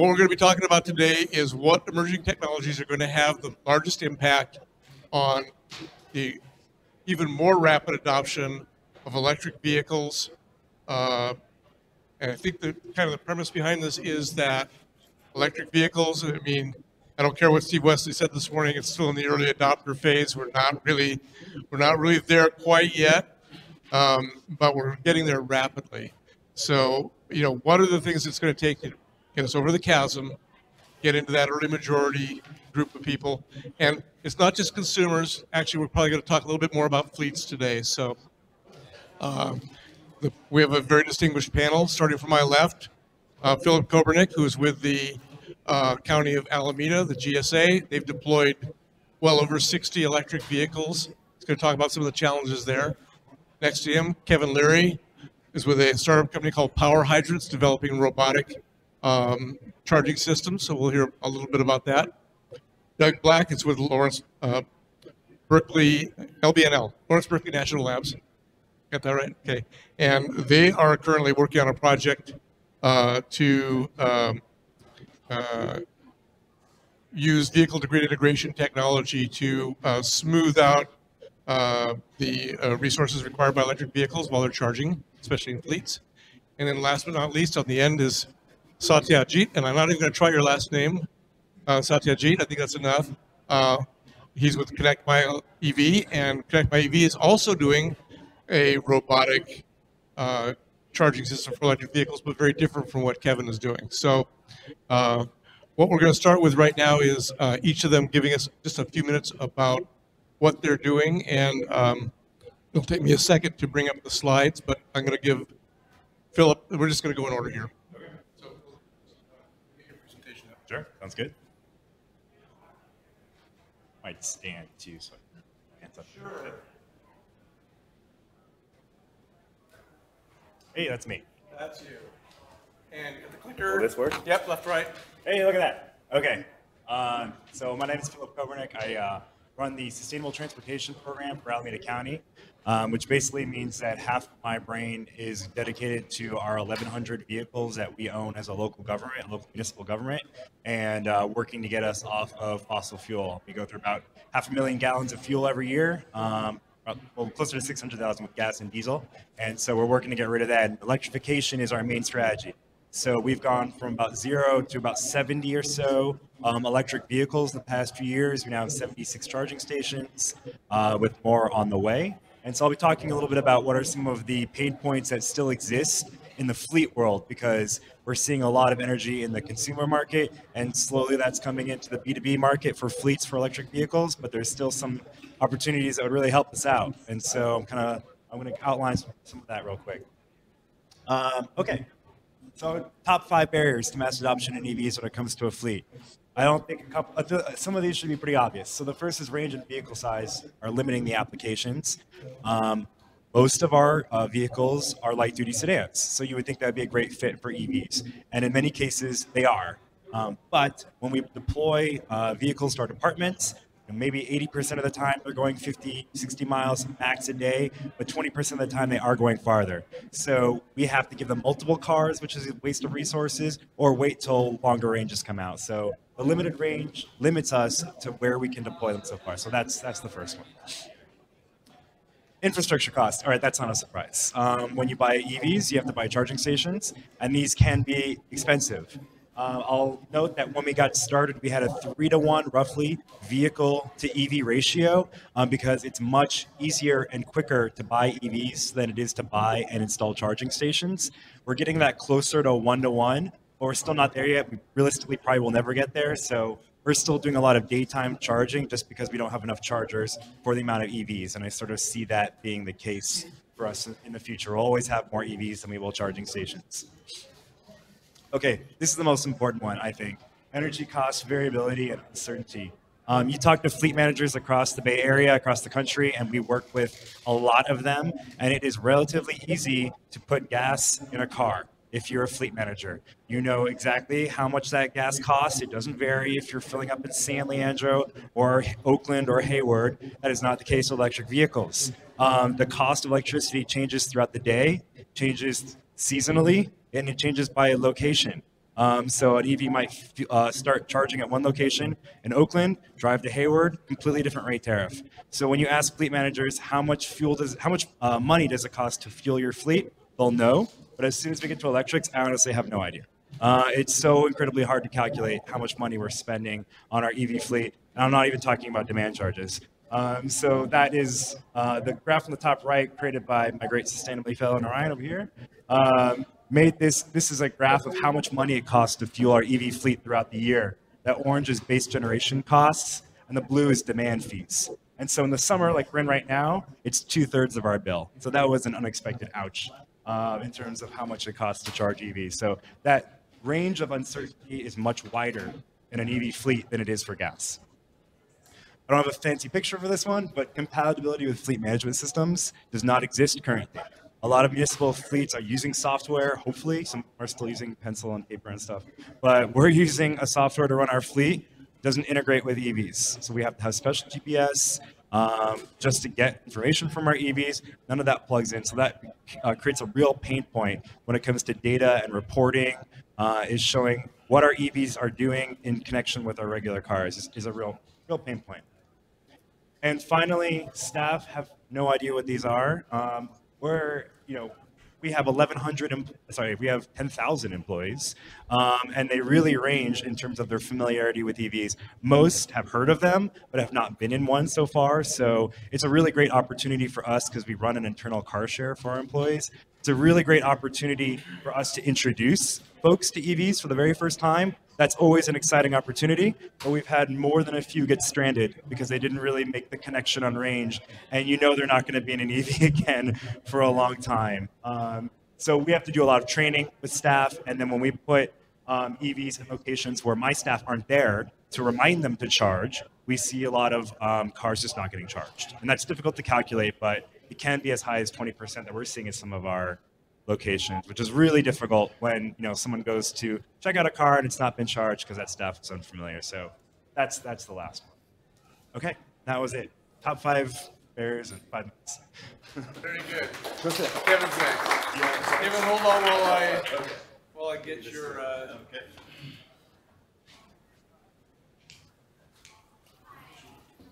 what we're going to be talking about today is what emerging technologies are going to have the largest impact on the even more rapid adoption of electric vehicles. And I think the kind of the premise behind this is that electric vehicles, I mean, I don't care what Steve Wesley said this morning, it's still in the early adopter phase. We're not really there quite yet, but we're getting there rapidly. So, you know, what are the things it's going to take to get us over the chasm, get into that early majority group of people? And it's not just consumers. Actually, we're probably going to talk a little bit more about fleets today. So we have a very distinguished panel, starting from my left. Phillip Kobernick, who is with the County of Alameda, the GSA. They've deployed well over 60 electric vehicles. He's going to talk about some of the challenges there. Next to him, Kevin Leary is with a startup company called PowerHydration, developing robotic charging systems. So we'll hear a little bit about that. Doug Black is with Lawrence Berkeley, LBNL, Lawrence Berkeley National Labs. Got that right? Okay. And they are currently working on a project to use vehicle-to-grid integration technology to smooth out the resources required by electric vehicles while they're charging, especially in fleets. And then last but not least, on the end is Satyajit, and I'm not even going to try your last name, Satyajit. I think that's enough. He's with Connect My EV, and Connect My EV is also doing a robotic charging system for electric vehicles, but very different from what Kevin is doing. So what we're going to start with right now is each of them giving us just a few minutes about what they're doing, and it'll take me a second to bring up the slides, but I'm going to give Phillip, we're just going to go in order here. Okay. So make your presentation up. Sure, sounds good. Might stand too, so hands up. Sure. Hey, that's me. That's you. And the clicker. Will this work? Yep, left, right. Hey, look at that. Okay. So my name is Phillip Kobernick. I run the Sustainable Transportation Program for Alameda County, which basically means that half of my brain is dedicated to our 1,100 vehicles that we own as a local government, a local municipal government, and working to get us off of fossil fuel. We go through about 500,000 gallons of fuel every year. Well, closer to 600,000 with gas and diesel. And so we're working to get rid of that. And electrification is our main strategy. So we've gone from about 0 to about 70 or so electric vehicles the past few years. We now have 76 charging stations with more on the way. And so I'll be talking a little bit about what are some of the pain points that still exist in the fleet world, because we're seeing a lot of energy in the consumer market, and slowly that's coming into the B2B market for fleets for electric vehicles, but there's still some opportunities that would really help us out. And so I'm going to outline some of that real quick. Okay, so top 5 barriers to mass adoption in EVs when it comes to a fleet. I don't think some of these should be pretty obvious. So the first is range and vehicle size are limiting the applications. Most of our vehicles are light-duty sedans, so you would think that would be a great fit for EVs. And in many cases, they are. But when we deploy vehicles to our departments, maybe 80% of the time they're going 50, 60 miles max a day, but 20% of the time they are going farther. So we have to give them multiple cars, which is a waste of resources, or wait till longer ranges come out. So the limited range limits us to where we can deploy them so far. So that's the first one. Infrastructure costs. All right, that's not a surprise. When you buy EVs, you have to buy charging stations, and these can be expensive. I'll note that when we got started, we had a 3-to-1 roughly vehicle to EV ratio because it's much easier and quicker to buy EVs than it is to buy and install charging stations. We're getting that closer to 1-to-1, but we're still not there yet. We realistically probably will never get there. So we're still doing a lot of daytime charging just because we don't have enough chargers for the amount of EVs. And I sort of see that being the case for us in the future. We'll always have more EVs than we will charging stations. Okay, this is the most important one, I think. Energy cost, variability, and uncertainty. You talk to fleet managers across the Bay Area, across the country, and we work with a lot of them, and it is relatively easy to put gas in a car. If you're a fleet manager, you know exactly how much that gas costs. It doesn't vary if you're filling up in San Leandro or Oakland or Hayward. That is not the case with electric vehicles. The cost of electricity changes throughout the day, changes seasonally, and it changes by location. So an EV might start charging at one location in Oakland, drive to Hayward, completely different rate tariff. So when you ask fleet managers how much money does it cost to fuel your fleet, they'll know. But as soon as we get to electrics, I honestly have no idea. It's so incredibly hard to calculate how much money we're spending on our EV fleet. And I'm not even talking about demand charges. So that is the graph on the top right, created by my great sustainability fellow Narayan over here. Made this is a graph of how much money it costs to fuel our EV fleet throughout the year. That orange is base generation costs, and the blue is demand fees. And so in the summer, like we're in right now, it's 2/3 of our bill. So that was an unexpected ouch in terms of how much it costs to charge EVs. So that range of uncertainty is much wider in an EV fleet than it is for gas. I don't have a fancy picture for this one, but compatibility with fleet management systems does not exist currently. A lot of municipal fleets are using software, hopefully. Some are still using pencil and paper and stuff. But we're using a software to run our fleet. It doesn't integrate with EVs. So we have to have special GPS just to get information from our EVs. None of that plugs in. So that creates a real pain point when it comes to data and reporting, is showing what our EVs are doing in connection with our regular cars is a real pain point. And finally, staff have no idea what these are. We have 10,000 employees, and they really range in terms of their familiarity with EVs. Most have heard of them, but have not been in one so far. So it's a really great opportunity for us because we run an internal car share for our employees. It's a really great opportunity for us to introduce folks to EVs for the very first time. That's always an exciting opportunity, but we've had more than a few get stranded because they didn't really make the connection on range, and they're not going to be in an EV again for a long time. So we have to do a lot of training with staff, and then when we put EVs in locations where my staff aren't there to remind them to charge, we see a lot of cars just not getting charged. And that's difficult to calculate, but it can be as high as 20% that we're seeing in some of our locations, which is really difficult when someone goes to check out a car and it's not been charged because that staff is unfamiliar. So that's the last one. Okay, that was it. Top 5 bears in 5 minutes. Very good. That's it. Kevin's next. Yeah. Kevin, hold on while I get your. Okay.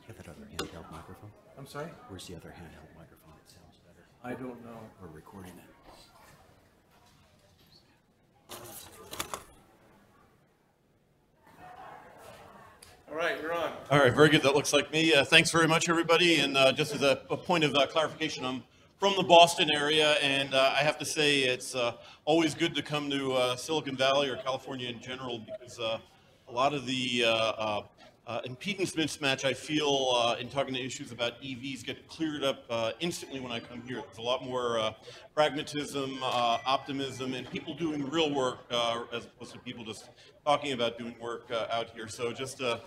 Get that other handheld microphone. I'm sorry? Where's the other handheld microphone? It sounds better. I don't know. We're recording it. All right, you're on. All right, very good. That looks like me. Thanks very much, everybody. And just as a point of clarification, I'm from the Boston area, and I have to say it's always good to come to Silicon Valley or California in general because a lot of the impedance mismatch I feel in talking to issues about EVs get cleared up instantly when I come here. There's a lot more pragmatism, optimism, and people doing real work as opposed to people just talking about doing work out here. So just a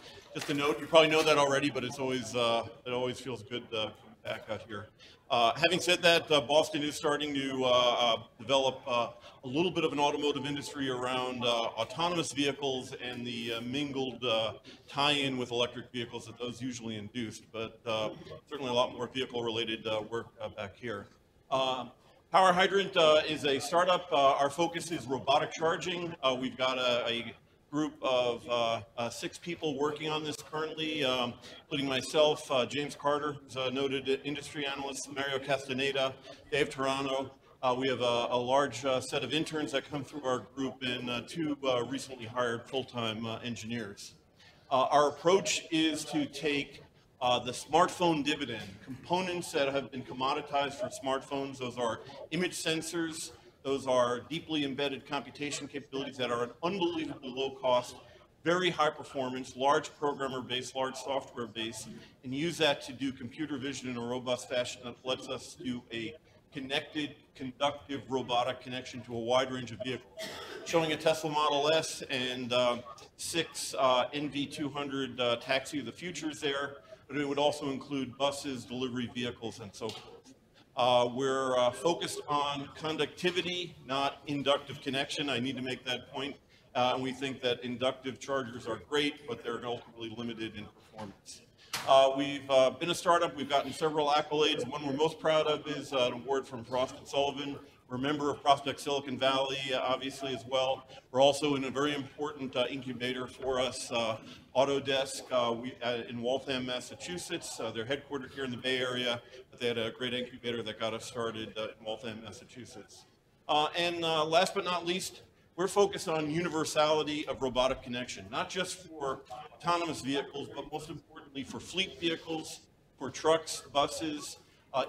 note, you probably know that already, but it's always it always feels good coming back out here. Having said that, Boston is starting to develop a little bit of an automotive industry around autonomous vehicles and the mingled tie-in with electric vehicles that those usually induced, but certainly a lot more vehicle-related work back here. PowerHydration is a startup. Our focus is robotic charging. We've got a group of 6 people working on this currently, including myself, James Carter, who's a noted industry analyst, Mario Castaneda, Dave Toronto. We have a large set of interns that come through our group and 2 recently hired full-time engineers. Our approach is to take the smartphone dividend, components that have been commoditized for smartphones. Those are image sensors. Those are deeply embedded computation capabilities that are an unbelievably low cost, very high performance, large programmer base, large software base, and use that to do computer vision in a robust fashion that lets us do a connected, conductive robotic connection to a wide range of vehicles. Showing a Tesla Model S and 6 NV200 taxi of the futures there, but it would also include buses, delivery vehicles, and so forth. We're focused on conductivity, not inductive connection. I need to make that point. And we think that inductive chargers are great, but they're ultimately limited in performance. We've been a startup. We've gotten several accolades. One we're most proud of is an award from Frost & Sullivan. We're a member of Prospect Silicon Valley, obviously, as well. We're also in a very important incubator for us, Autodesk, in Waltham, Massachusetts. They're headquartered here in the Bay Area, but they had a great incubator that got us started in Waltham, Massachusetts. And last but not least, we're focused on universality of robotic connection, not just for autonomous vehicles, but most importantly for fleet vehicles, for trucks, buses,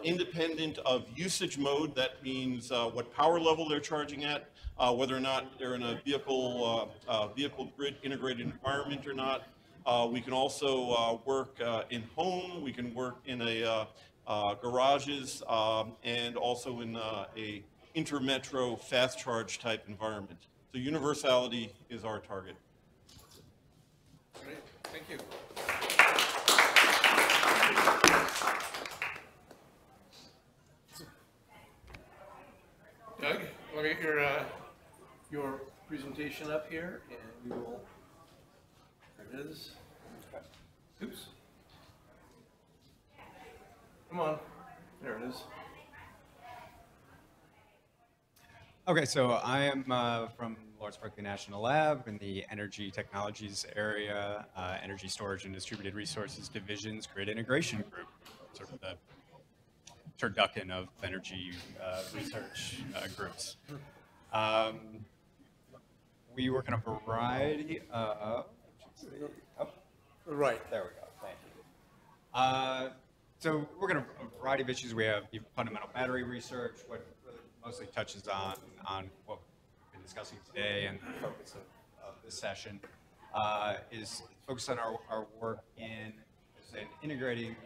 independent of usage mode. That means what power level they're charging at, whether or not they're in a vehicle grid integrated environment or not. We can also work in home. We can work in garages and also in a intermetro fast charge type environment. So universality is our target. Great, thank you. Doug, let me get your presentation up here, and we will. There it is. Oops. Come on. There it is. Okay, so I am from Lawrence Berkeley National Lab in the Energy Technologies area, Energy Storage and Distributed Resources Division's Grid Integration Group, sort of the turducken of energy research groups. We work on a variety of, Right. there we go, thank you. So we're going to a variety of issues. We have the fundamental battery research, what really mostly touches on what we've been discussing today, and the focus of this session is focused on our work in integrating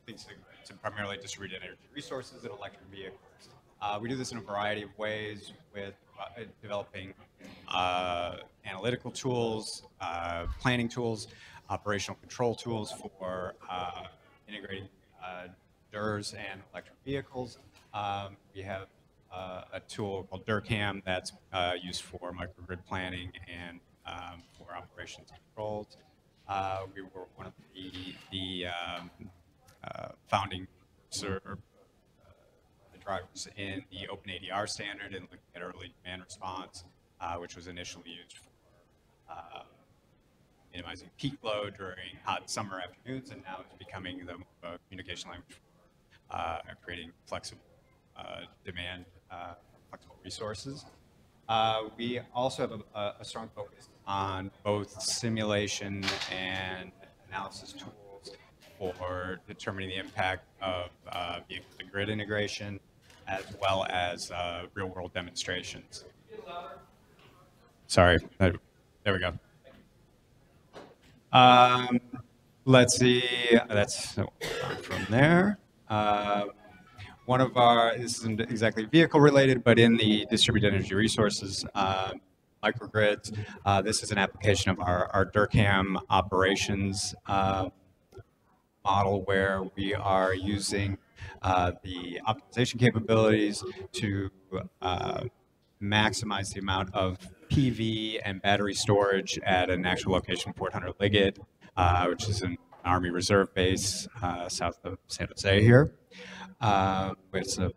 things to primarily distributed energy resources and electric vehicles. We do this in a variety of ways with developing analytical tools, planning tools, operational control tools for integrating DERs and electric vehicles. We have a tool called DERCAM that's used for microgrid planning and for operations controls. We were one of the founding drivers in the OpenADR standard and looking at early demand response, which was initially used for minimizing peak load during hot summer afternoons, and now it's becoming the communication language for creating flexible demand, flexible resources. We also have a strong focus on both simulation and analysis tools for determining the impact of vehicle-to-grid integration, as well as real-world demonstrations. Sorry, there we go. Let's see, that's from there. One of our, this isn't exactly vehicle related, but in the distributed energy resources microgrids, this is an application of our DERCAM operations model, where we are using the optimization capabilities to maximize the amount of PV and battery storage at an actual location, Fort Hunter Liggett, which is an Army Reserve base south of San Jose here. It's a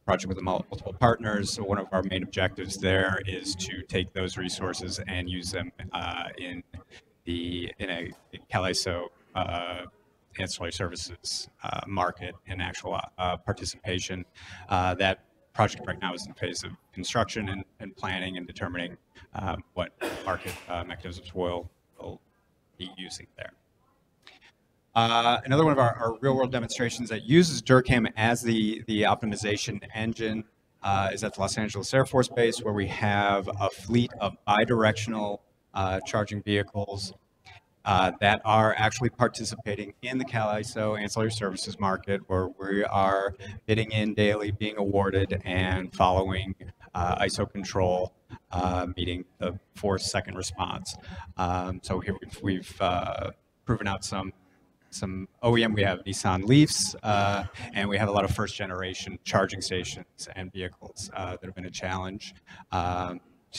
project with multiple partners. So one of our main objectives there is to take those resources and use them in a CAISO ancillary services market and actual participation. That project right now is in the phase of construction and planning and determining what market mechanisms we'll be using there. Another one of our real-world demonstrations that uses DERCAM as the optimization engine is at the Los Angeles Air Force Base, where we have a fleet of bidirectional charging vehicles that are actually participating in the CAISO ancillary services market, where we are bidding in daily, being awarded, and following ISO control, meeting the 4-second response. So here we've proven out some OEM. We have Nissan Leafs, and we have a lot of first-generation charging stations and vehicles that have been a challenge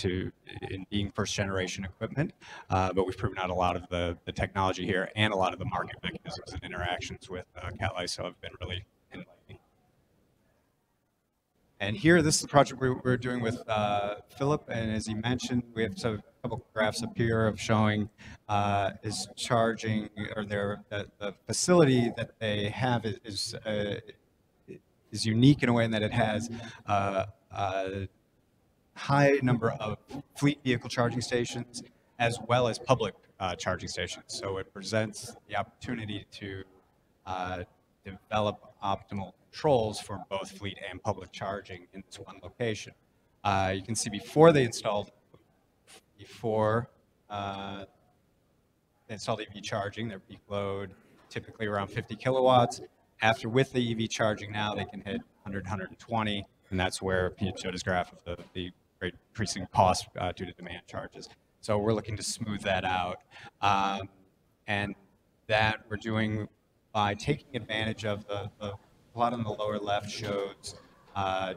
in being first-generation equipment, but we've proven out a lot of the technology here, and a lot of the market mechanisms and interactions with CAISO have been really enlightening. And here, this is the project we're doing with Phillip, and as he mentioned, we have a couple graphs up here of showing is charging, or the facility that they have is unique in a way in that it has a high number of fleet vehicle charging stations as well as public charging stations. So it presents the opportunity to develop optimal controls for both fleet and public charging in this one location. You can see before they installed EV charging, their peak load typically around 50 kilowatts. After, with the EV charging now, they can hit 100, 120, and that's where Pete showed his graph of the great increasing cost due to demand charges. So we're looking to smooth that out, and that we're doing by taking advantage of the plot on the lower left shows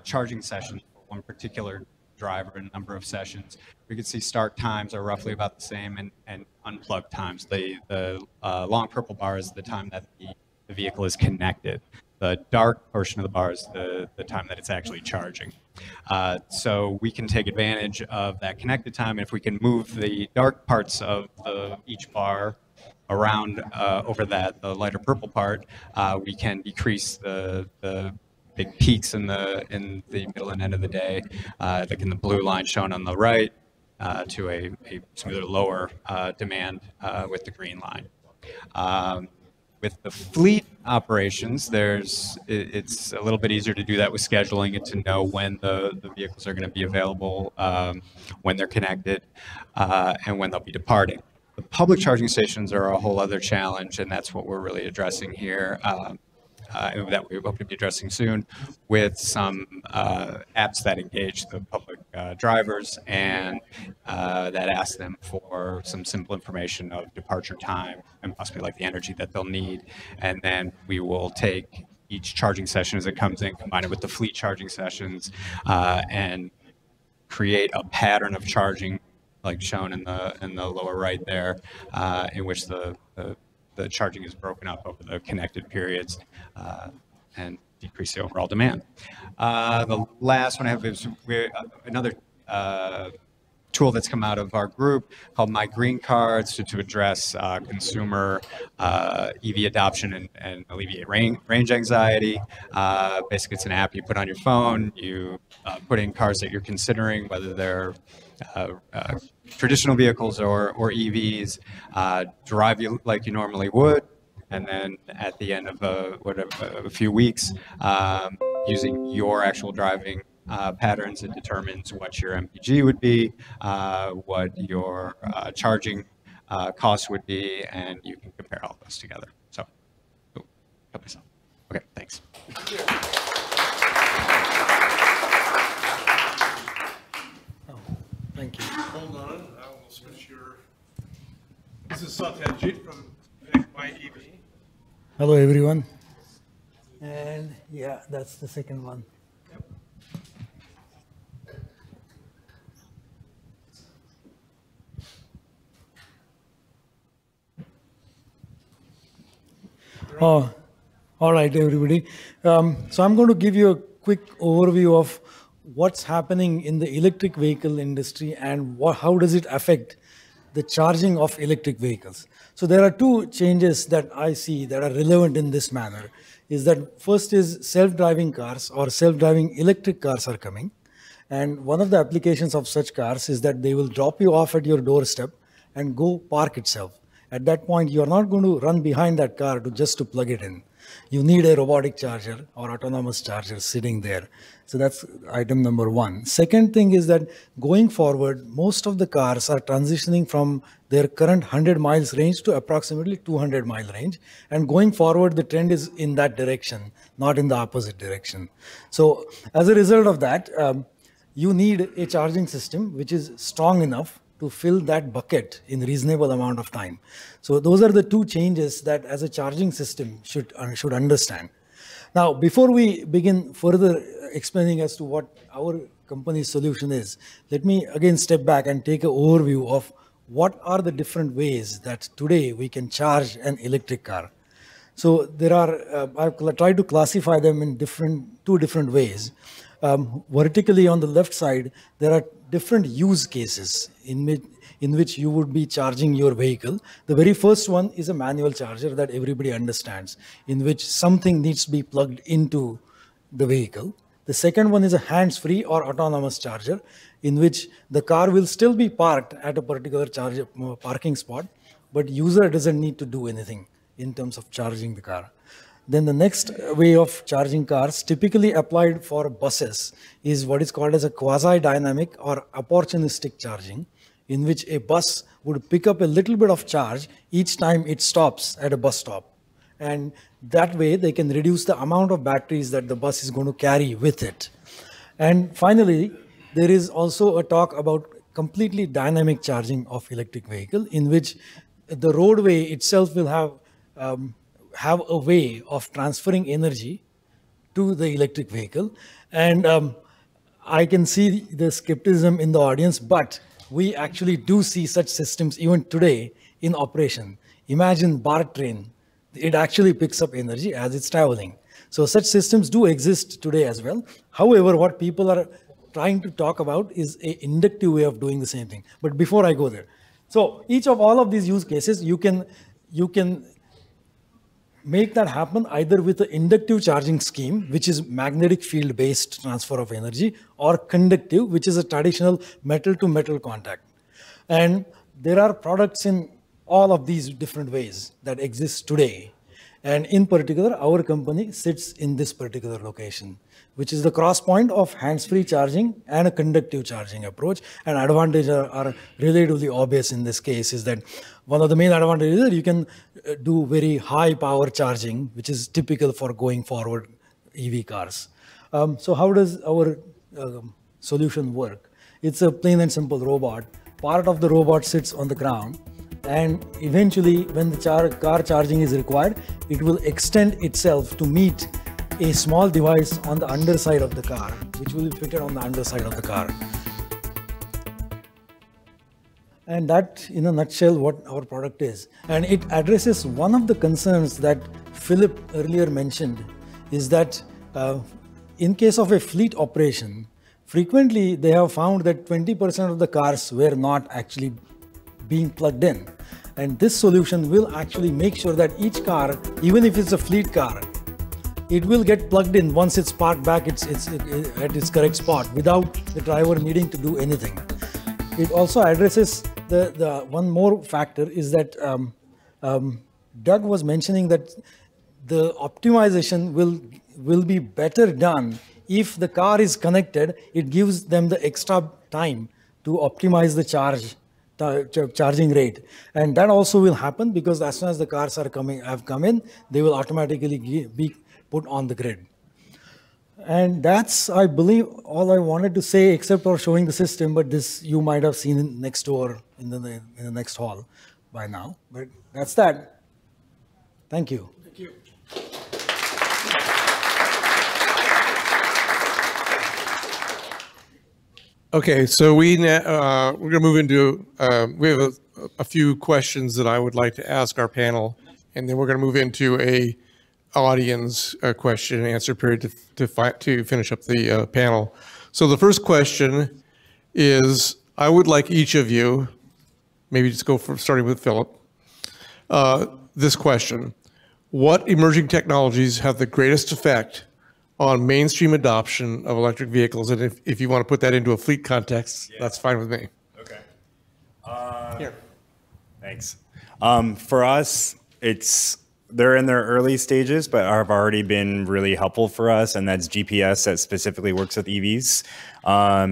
charging sessions for one particular driver and number of sessions. We can see start times are roughly about the same, and unplug times. The long purple bar is the time that the vehicle is connected. The dark portion of the bar is the time that it's actually charging. So we can take advantage of that connected time. If we can move the dark parts of each bar around over the lighter purple part, we can decrease the big peaks in the middle and end of the day, like in the blue line shown on the right, to a smoother, lower demand with the green line. With the fleet operations, it's a little bit easier to do that with scheduling and to know when the vehicles are going to be available, when they're connected, and when they'll be departing. The public charging stations are a whole other challenge, and that's what we're really addressing here, and that we hope to be addressing soon with some apps that engage the public drivers and that ask them for some simple information of departure time and possibly like the energy that they'll need. And then we will take each charging session as it comes in, combine it with the fleet charging sessions, and create a pattern of charging like shown in the lower right there, in which the charging is broken up over the connected periods and decrease the overall demand. The last one I have is another tool that's come out of our group called My Green Cards to address consumer EV adoption and alleviate range anxiety. Basically, it's an app you put on your phone. You put in cars that you're considering, whether they're traditional vehicles or EVs, drive you like you normally would, and then at the end of a few weeks, using your actual driving patterns, it determines what your MPG would be, what your charging cost would be, and you can compare all those together. So, help myself. Okay, thanks. Thank you. Hold on, I will switch your. This is Satyajit from Connect My EV. Hello, everyone. And yeah, that's the second one. Oh, all right, everybody. So I'm going to give you a quick overview of what's happening in the electric vehicle industry and how does it affect the charging of electric vehicles. So there are two changes that I see that are relevant in this manner. Is that first is self-driving cars or self-driving electric cars are coming. And one of the applications of such cars is that they will drop you off at your doorstep and go park itself. At that point, you're not going to run behind that car just to plug it in. You need a robotic charger or autonomous charger sitting there. So that's item number one. Second thing is that going forward, most of the cars are transitioning from their current 100 miles range to approximately 200 mile range. And going forward, the trend is in that direction, not in the opposite direction. So as a result of that, you need a charging system which is strong enough to fill that bucket in reasonable amount of time. So those are the two changes that as a charging system should understand. Now, before we begin further explaining as to what our company's solution is, let me again step back and take an overview of what are the different ways that today we can charge an electric car. So there are, I've tried to classify them in two different ways. vertically on the left side, there are different use cases in which you would be charging your vehicle. The very first one is a manual charger that everybody understands, in which something needs to be plugged into the vehicle. The second one is a hands-free or autonomous charger, in which the car will still be parked at a particular parking spot, but user doesn't need to do anything in terms of charging the car. Then the next way of charging cars, typically applied for buses, is what is called as a quasi-dynamic or opportunistic charging, in which a bus would pick up a little bit of charge each time it stops at a bus stop. And that way they can reduce the amount of batteries that the bus is going to carry with it. And finally, there is also a talk about completely dynamic charging of electric vehicle, in which the roadway itself will have a way of transferring energy to the electric vehicle. And I can see the skepticism in the audience, but we actually do see such systems even today in operation. Imagine BART train. It actually picks up energy as it's traveling. So such systems do exist today as well. However, what people are trying to talk about is an inductive way of doing the same thing. But before I go there, so each of all of these use cases, you can make that happen either with an inductive charging scheme, which is magnetic field based transfer of energy, or conductive, which is a traditional metal to metal contact. And there are products in all of these different ways that exist today. And in particular, our company sits in this particular location, which is the cross point of hands-free charging and a conductive charging approach. And advantages are relatively obvious in this case, is that one of the main advantages is that you can do very high power charging, which is typical for going forward EV cars. So how does our solution work? It's a plain and simple robot. Part of the robot sits on the ground, and eventually when the car charging is required, it will extend itself to meet a small device on the underside of the car, which will be fitted on the underside of the car. And that, in a nutshell, what our product is. And it addresses one of the concerns that Phillip earlier mentioned, is that in case of a fleet operation, frequently they have found that 20% of the cars were not actually being plugged in. And this solution will actually make sure that each car, even if it's a fleet car, it will get plugged in once it's parked back at its correct spot without the driver needing to do anything. It also addresses the one more factor, is that Doug was mentioning that the optimization will be better done if the car is connected. It gives them the extra time to optimize the charging rate, and that also will happen because as soon as the cars have come in, they will automatically be put on the grid. And that's, I believe, all I wanted to say, except for showing the system. But this you might have seen next door in the next hall by now. But that's that. Thank you. Thank you. Okay, so we're going to move into, we have a few questions that I would like to ask our panel, and then we're going to move into a audience question and answer period to finish up the panel. So the first question is, I would like each of you, maybe just go for starting with Phillip, this question: what emerging technologies have the greatest effect on mainstream adoption of electric vehicles? And if you want to put that into a fleet context, that's fine with me. Okay. Here. Thanks. For us, they're in their early stages, but have already been really helpful for us, and that's GPS that specifically works with EVs.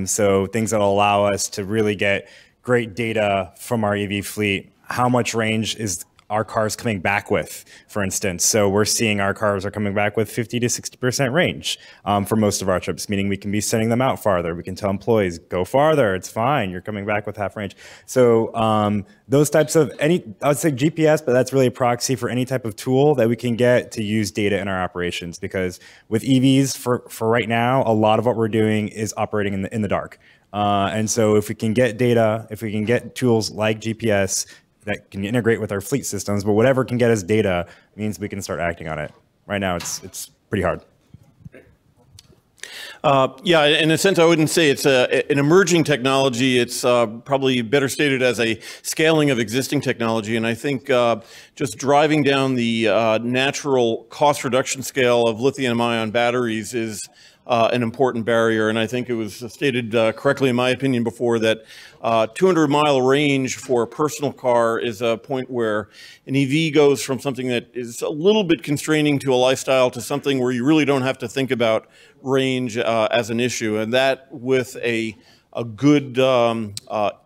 So things that will allow us to really get great data from our EV fleet. How much range is our cars coming back with, for instance? So we're seeing our cars are coming back with 50 to 60% range for most of our trips, meaning we can be sending them out farther. We can tell employees, go farther, it's fine, you're coming back with half range. So those types of I would say GPS, but that's really a proxy for any type of tool that we can get to use data in our operations, because with EVs, for right now, a lot of what we're doing is operating in the dark. And so if we can get data, if we can get tools like GPS that can integrate with our fleet systems, but whatever can get us data means we can start acting on it. Right now, it's pretty hard. Yeah, in a sense, I wouldn't say it's an emerging technology. It's probably better stated as a scaling of existing technology. And I think just driving down the natural cost reduction scale of lithium-ion batteries is an important barrier. And I think it was stated correctly, in my opinion, before that 200-mile range for a personal car is a point where an EV goes from something that is a little bit constraining to a lifestyle to something where you really don't have to think about range as an issue. And that with a good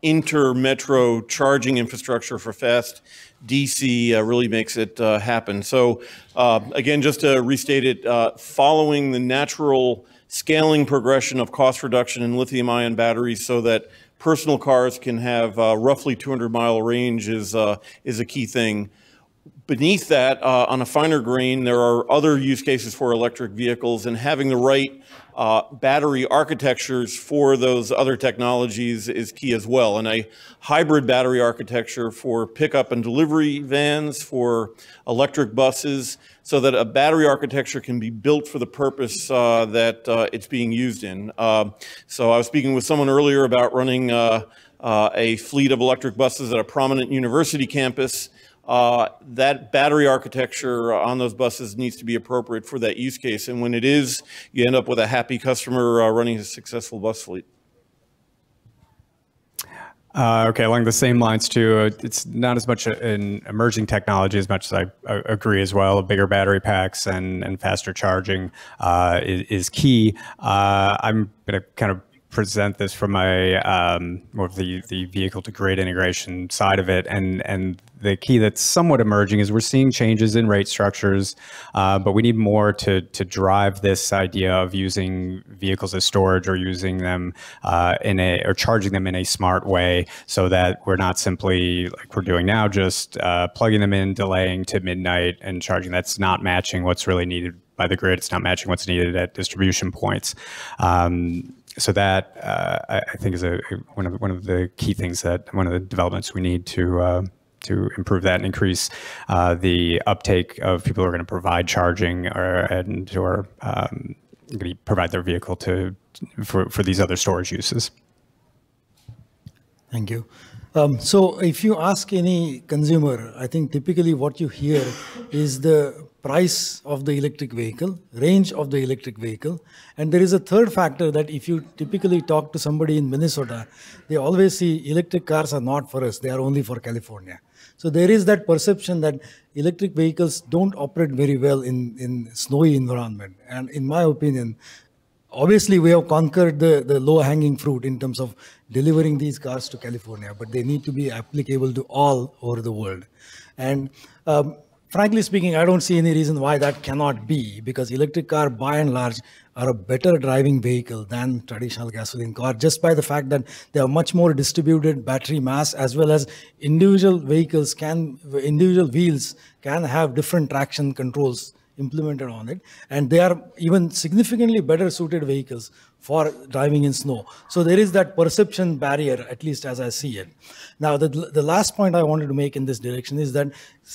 inter-metro charging infrastructure for fast DC really makes it happen. So again, just to restate it, following the natural scaling progression of cost reduction in lithium-ion batteries so that personal cars can have roughly 200-mile range is a key thing. Beneath that, on a finer grain, there are other use cases for electric vehicles, and having the right battery architectures for those other technologies is key as well. And a hybrid battery architecture for pickup and delivery vans, for electric buses, so that a battery architecture can be built for the purpose that it's being used in. So I was speaking with someone earlier about running a fleet of electric buses at a prominent university campus. That battery architecture on those buses needs to be appropriate for that use case. And when it is, you end up with a happy customer running a successful bus fleet. Okay, along the same lines too, it's not as much an emerging technology as much as I agree as well. Bigger battery packs and faster charging is key. I'm going to kind of present this from my more of the vehicle to grid integration side of it, and the key that's somewhat emerging is we're seeing changes in rate structures, but we need more to drive this idea of using vehicles as storage or using them or charging them in a smart way, so that we're not simply like we're doing now, just plugging them in, delaying to midnight and charging. That's not matching what's really needed by the grid. It's not matching what's needed at distribution points. So that I think is one of the key things, that one of the developments we need to improve that and increase the uptake of people who are going to provide charging or going to provide their vehicle for these other storage uses. Thank you. So if you ask any consumer, I think typically what you hear is the price of the electric vehicle, range of the electric vehicle. And there is a third factor that if you typically talk to somebody in Minnesota, they always see electric cars are not for us, they are only for California. So there is that perception that electric vehicles don't operate very well in snowy environment. And in my opinion, obviously we have conquered the low-hanging fruit in terms of delivering these cars to California, but they need to be applicable to all over the world. And frankly speaking, I don't see any reason why that cannot be, because electric car by and large are a better driving vehicle than traditional gasoline car, just by the fact that they have much more distributed battery mass, as well as individual wheels can have different traction controls implemented on it, and they are even significantly better suited vehicles for driving in snow. So there is that perception barrier, at least as I see it. Now, the last point I wanted to make in this direction is that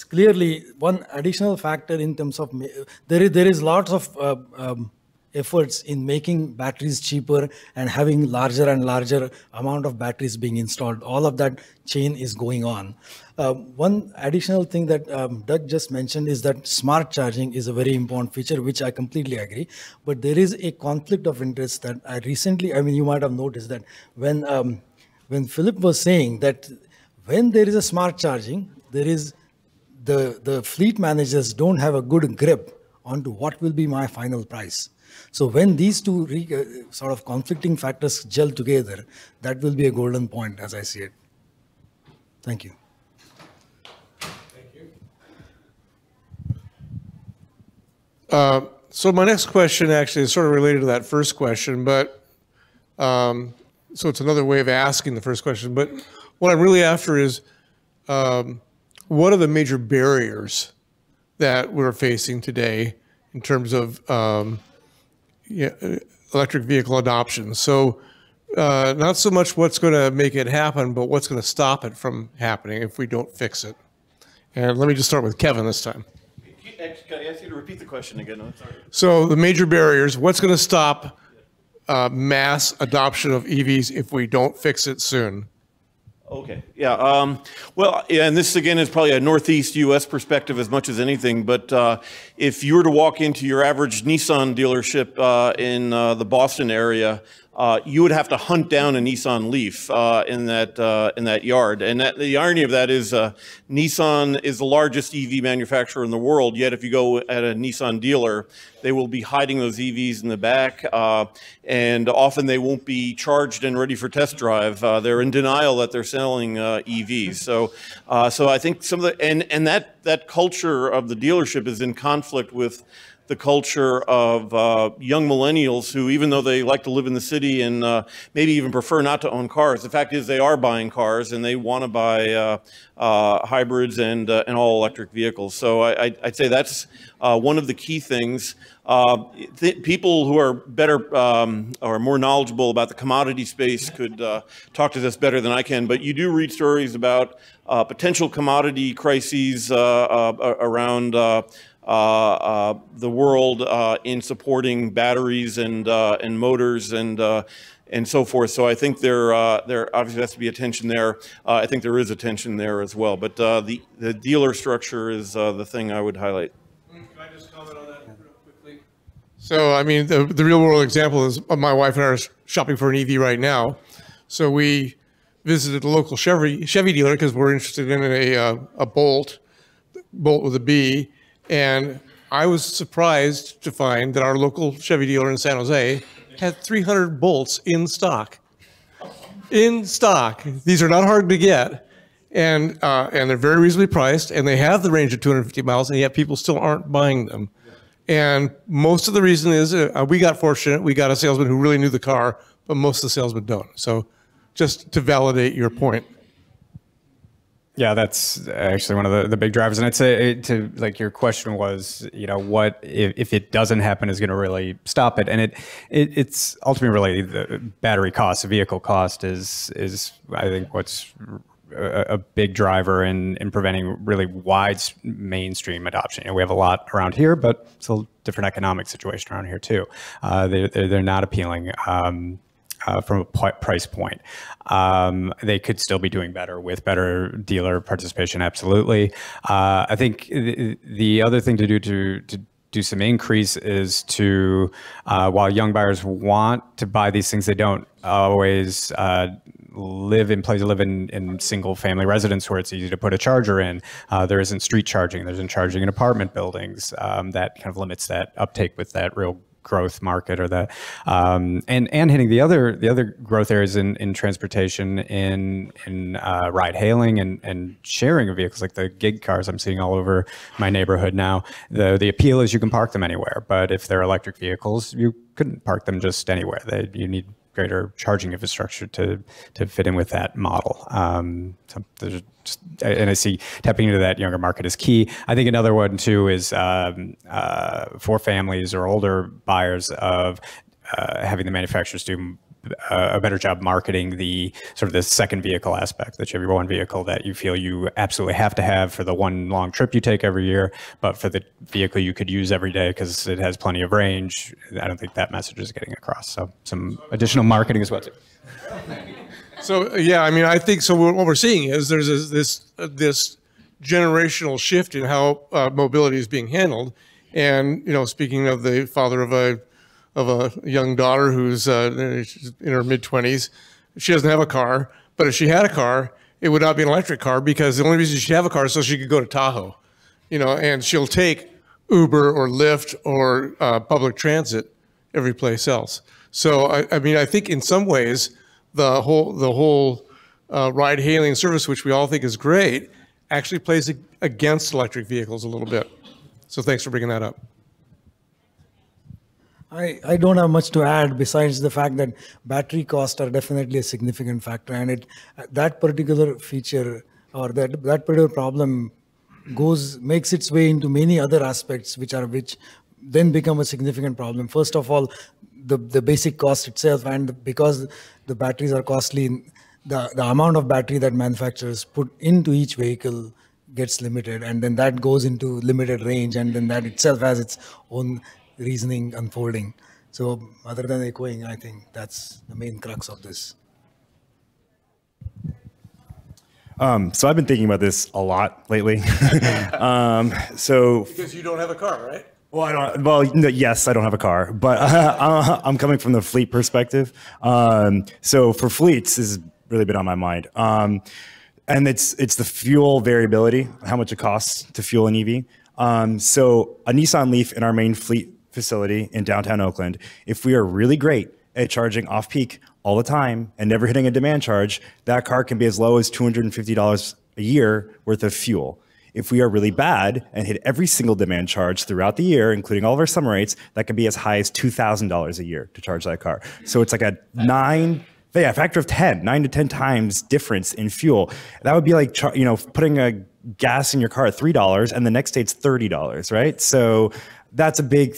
clearly one additional factor in terms of, there is lots of efforts in making batteries cheaper and having larger and larger amount of batteries being installed. All of that chain is going on. One additional thing that Doug just mentioned is that smart charging is a very important feature, which I completely agree. But there is a conflict of interest that I recently, you might have noticed that when Phillip was saying that when there is a smart charging, there is the fleet managers don't have a good grip onto what will be my final price. So when these two sort of conflicting factors gel together, that will be a golden point as I see it. Thank you. Thank you. So my next question actually is sort of related to that first question, but so it's another way of asking the first question. But what I'm really after is, what are the major barriers that we're facing today in terms of electric vehicle adoption? So not so much what's going to make it happen, but what's going to stop it from happening if we don't fix it. And let me just start with Kevin this time. Can I ask you to repeat the question again? I'm sorry. So the major barriers, what's going to stop mass adoption of EVs if we don't fix it soon? Okay, yeah. Well, yeah, and this again is probably a Northeast U.S. perspective as much as anything, but if you were to walk into your average Nissan dealership in the Boston area, you would have to hunt down a Nissan Leaf in that yard. And the irony of that is Nissan is the largest EV manufacturer in the world, yet if you go at a Nissan dealer, they will be hiding those EVs in the back, and often they won't be charged and ready for test drive. They're in denial that they're selling EVs. So I think some of the, and that culture of the dealership is in conflict with the culture of young millennials who, even though they like to live in the city and maybe even prefer not to own cars, the fact is they are buying cars and they want to buy hybrids and all electric vehicles. So I'd say that's one of the key things. People who are better or more knowledgeable about the commodity space could talk to this better than I can, but you do read stories about potential commodity crises around the world in supporting batteries and motors and so forth. So I think there obviously has to be a tension there. I think there is a tension there as well. But the dealer structure is the thing I would highlight. Can I just comment on that real quickly? So I mean, the real world example is my wife and I are shopping for an EV right now. So we visited a local Chevy dealer because we're interested in a Bolt with a B. And I was surprised to find that our local Chevy dealer in San Jose had 300 Bolts in stock. In stock. These are not hard to get. And they're very reasonably priced, and they have the range of 250 miles, and yet people still aren't buying them. And most of the reason is we got fortunate. We got a salesman who really knew the car, but most of the salesmen don't. So just to validate your point. Yeah, that's actually one of the big drivers. And I'd say to like your question was, what if it doesn't happen is going to really stop it? And it's ultimately really the battery cost, the vehicle cost is I think what's a big driver in preventing really wide mainstream adoption. We have a lot around here, but it's a different economic situation around here too. They're not appealing. From a price point. They could still be doing better with better dealer participation, absolutely. I think the other thing to do some increase is to, while young buyers want to buy these things, they don't always live in single family residence where it's easy to put a charger in. There isn't street charging, there isn't charging in apartment buildings. That kind of limits that uptake with that real growth market or that and hitting the other growth areas in transportation in ride hailing and sharing of vehicles like the gig cars I'm seeing all over my neighborhood now. The appeal is you can park them anywhere, but if they're electric vehicles, you couldn't park them just anywhere. You need greater charging infrastructure to fit in with that model. So there's just, and I see tapping into that younger market is key. I think another one too is for families or older buyers of having the manufacturers do a better job marketing the sort of the second vehicle aspect, the Chevy One vehicle that you feel you absolutely have to have for the one long trip you take every year, but for the vehicle you could use every day because it has plenty of range. I don't think that message is getting across. So some additional marketing as well too. So yeah, I mean, I think so. What we're seeing is there's this generational shift in how mobility is being handled, and speaking of the father of a young daughter who's in her mid-20s, she doesn't have a car, but if she had a car, it would not be an electric car because the only reason she'd have a car is so she could go to Tahoe, and she'll take Uber or Lyft or public transit every place else. So I mean, I think in some ways the whole ride-hailing service, which we all think is great, actually plays against electric vehicles a little bit. So thanks for bringing that up. I don't have much to add besides the fact that battery costs are definitely a significant factor, and that particular feature or that particular problem makes its way into many other aspects which then become a significant problem. First of all, the basic cost itself, and because the batteries are costly, the amount of battery that manufacturers put into each vehicle gets limited, and then that goes into limited range, and then that itself has its own reasoning unfolding. So other than echoing, I think that's the main crux of this. So I've been thinking about this a lot lately. Because you don't have a car, right? Well, I don't. Well, no, yes, I don't have a car, but I'm coming from the fleet perspective. So for fleets, this has really been on my mind, and it's the fuel variability, how much it costs to fuel an EV. So a Nissan Leaf in our main fleet facility in downtown Oakland, if we are really great at charging off peak all the time and never hitting a demand charge, that car can be as low as $250 a year worth of fuel. If we are really bad and hit every single demand charge throughout the year, including all of our summer rates, that can be as high as $2,000 a year to charge that car. So it's like a factor of 10, 9 to 10 times difference in fuel. That would be like, putting a gas in your car at $3 and the next day it's $30, right? So that's a big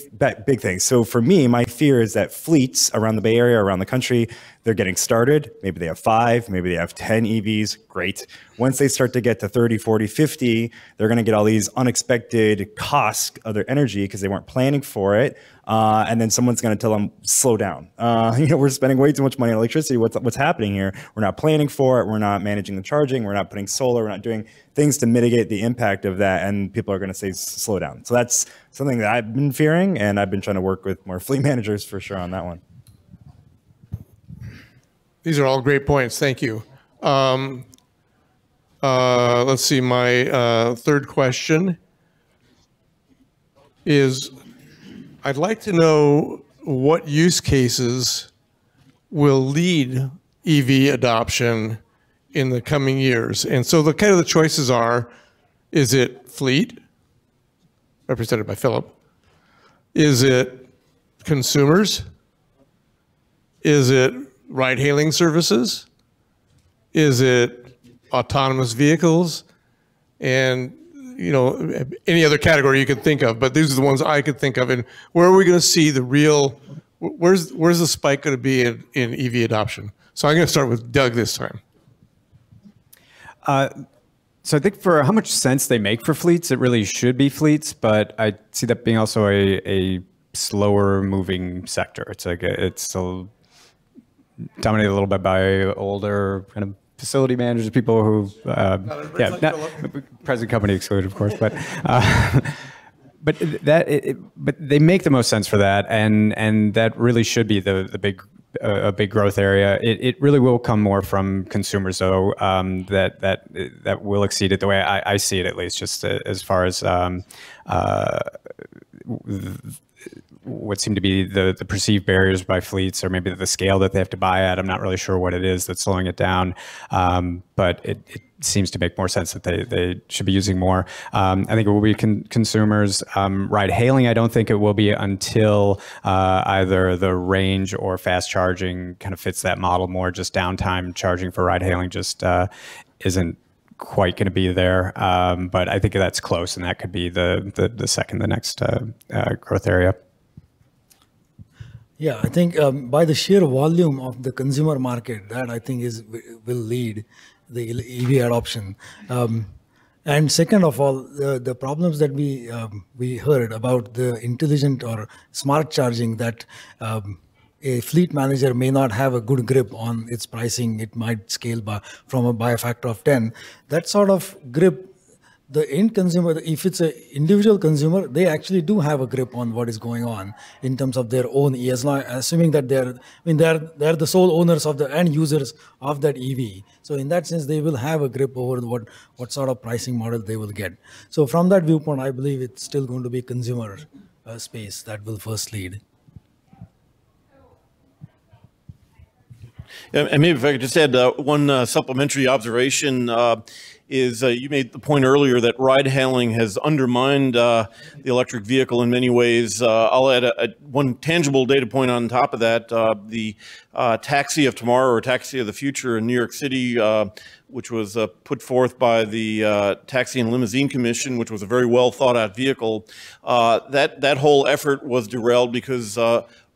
thing. So for me, my fear is that fleets around the Bay Area, around the country, they're getting started. Maybe they have 5, maybe they have 10 EVs. Great. Once they start to get to 30, 40, 50, they're going to get all these unexpected costs of their energy because they weren't planning for it. And then someone's going to tell them, slow down. We're spending way too much money on electricity. What's happening here? We're not planning for it. We're not managing the charging. We're not putting solar. We're not doing things to mitigate the impact of that. And people are going to say, slow down. So that's something that I've been fearing. And I've been trying to work with more fleet managers for sure on that one. These are all great points. Thank you. Let's see. My third question is, I'd like to know what use cases will lead EV adoption in the coming years. And so the kind of the choices are, is it fleet, represented by Phillip? Is it consumers? Is it ride-hailing services? Is it autonomous vehicles? And any other category you could think of, but these are the ones I could think of. And where are we going to see the real, where's the spike going to be in EV adoption? So I'm going to start with Doug this time. So I think for how much sense they make for fleets, it really should be fleets, but I see that being also a slower moving sector. It's dominated a little bit by older kind of facility managers, people who, present company excluded, of course, but they make the most sense for that, and that really should be the big growth area. It really will come more from consumers, though. That will exceed it the way I see it, at least, just as far as what seem to be the perceived barriers by fleets, or maybe the scale that they have to buy at. I'm not really sure what it is that's slowing it down, but it seems to make more sense that they should be using more. I think it will be consumers. Ride hailing, I don't think it will be until either the range or fast charging kind of fits that model more. Just downtime charging for ride hailing just isn't quite going to be there, but I think that's close, and that could be the next growth area. Yeah, I think by the sheer volume of the consumer market, that I think will lead the EV adoption. And second of all, the problems that we heard about the intelligent or smart charging, that a fleet manager may not have a good grip on its pricing. It might scale by a factor of 10. That sort of grip, the end consumer, if it's an individual consumer, they actually do have a grip on what is going on in terms of their own assuming that they're the sole owners of the end users of that EV. So in that sense, they will have a grip over what sort of pricing model they will get. So from that viewpoint, I believe it's still going to be consumer space that will first lead. And maybe if I could just add one supplementary observation, is you made the point earlier that ride-hailing has undermined the electric vehicle in many ways. I'll add one tangible data point on top of that. The taxi of tomorrow, or taxi of the future in New York City, which was put forth by the Taxi and Limousine Commission, which was a very well thought out vehicle, that whole effort was derailed because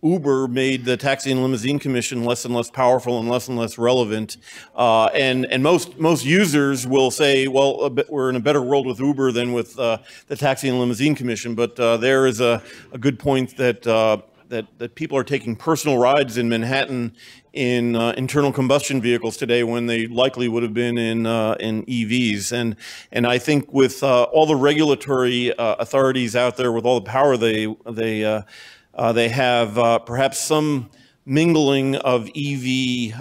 Uber made the Taxi and Limousine Commission less and less powerful and less relevant. And most users will say, well, we're in a better world with Uber than with the Taxi and Limousine Commission. But there is a good point that that people are taking personal rides in Manhattan in internal combustion vehicles today when they likely would have been in EVs. And I think with all the regulatory authorities out there, with all the power they have, perhaps some mingling of EV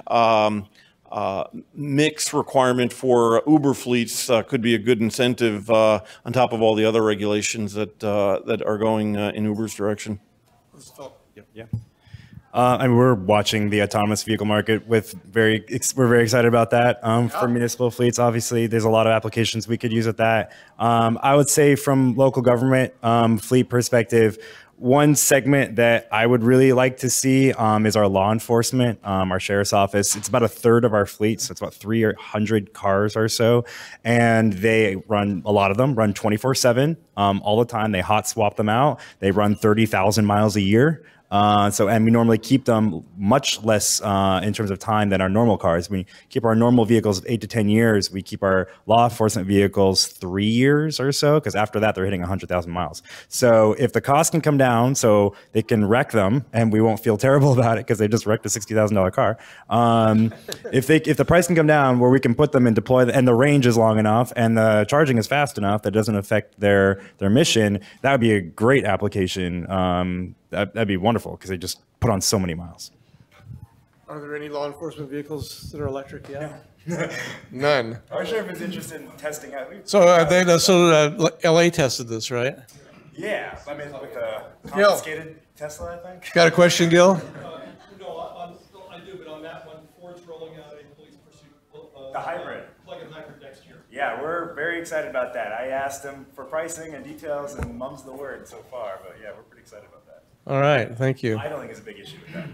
mix requirement for Uber fleets could be a good incentive on top of all the other regulations that are going in Uber's direction. Yeah. And we're watching the autonomous vehicle market we're very excited about that for municipal fleets. Obviously, there's a lot of applications we could use with that. I would say from local government fleet perspective, one segment that I would really like to see is our law enforcement, our sheriff's office. It's about a third of our fleet, so it's about 300 cars or so, and they run, a lot of them run 24/7 all the time. They hot swap them out. They run 30,000 miles a year. And we normally keep them much less in terms of time than our normal cars. We keep our normal vehicles 8 to 10 years. We keep our law enforcement vehicles 3 years or so, because after that, they're hitting 100,000 miles. So if the cost can come down so they can wreck them and we won't feel terrible about it because they just wrecked a $60,000 car. If the price can come down where we can put them and deploy, and the range is long enough and the charging is fast enough that doesn't affect their mission, that would be a great application. That'd be wonderful because they just put on so many miles. Are there any law enforcement vehicles that are electric yet? None. Our sheriff is interested in testing out. LA tested this, right? Yeah, I mean with a confiscated Tesla, I think. Got a question, Gil? No, I do, but on that one, Ford's rolling out a police pursuit. The hybrid. Plug-in hybrid next year. Yeah, we're very excited about that. I asked him for pricing and details, and mum's the word so far. But yeah, we're pretty excited about that. All right, thank you. Idling is a big issue with that.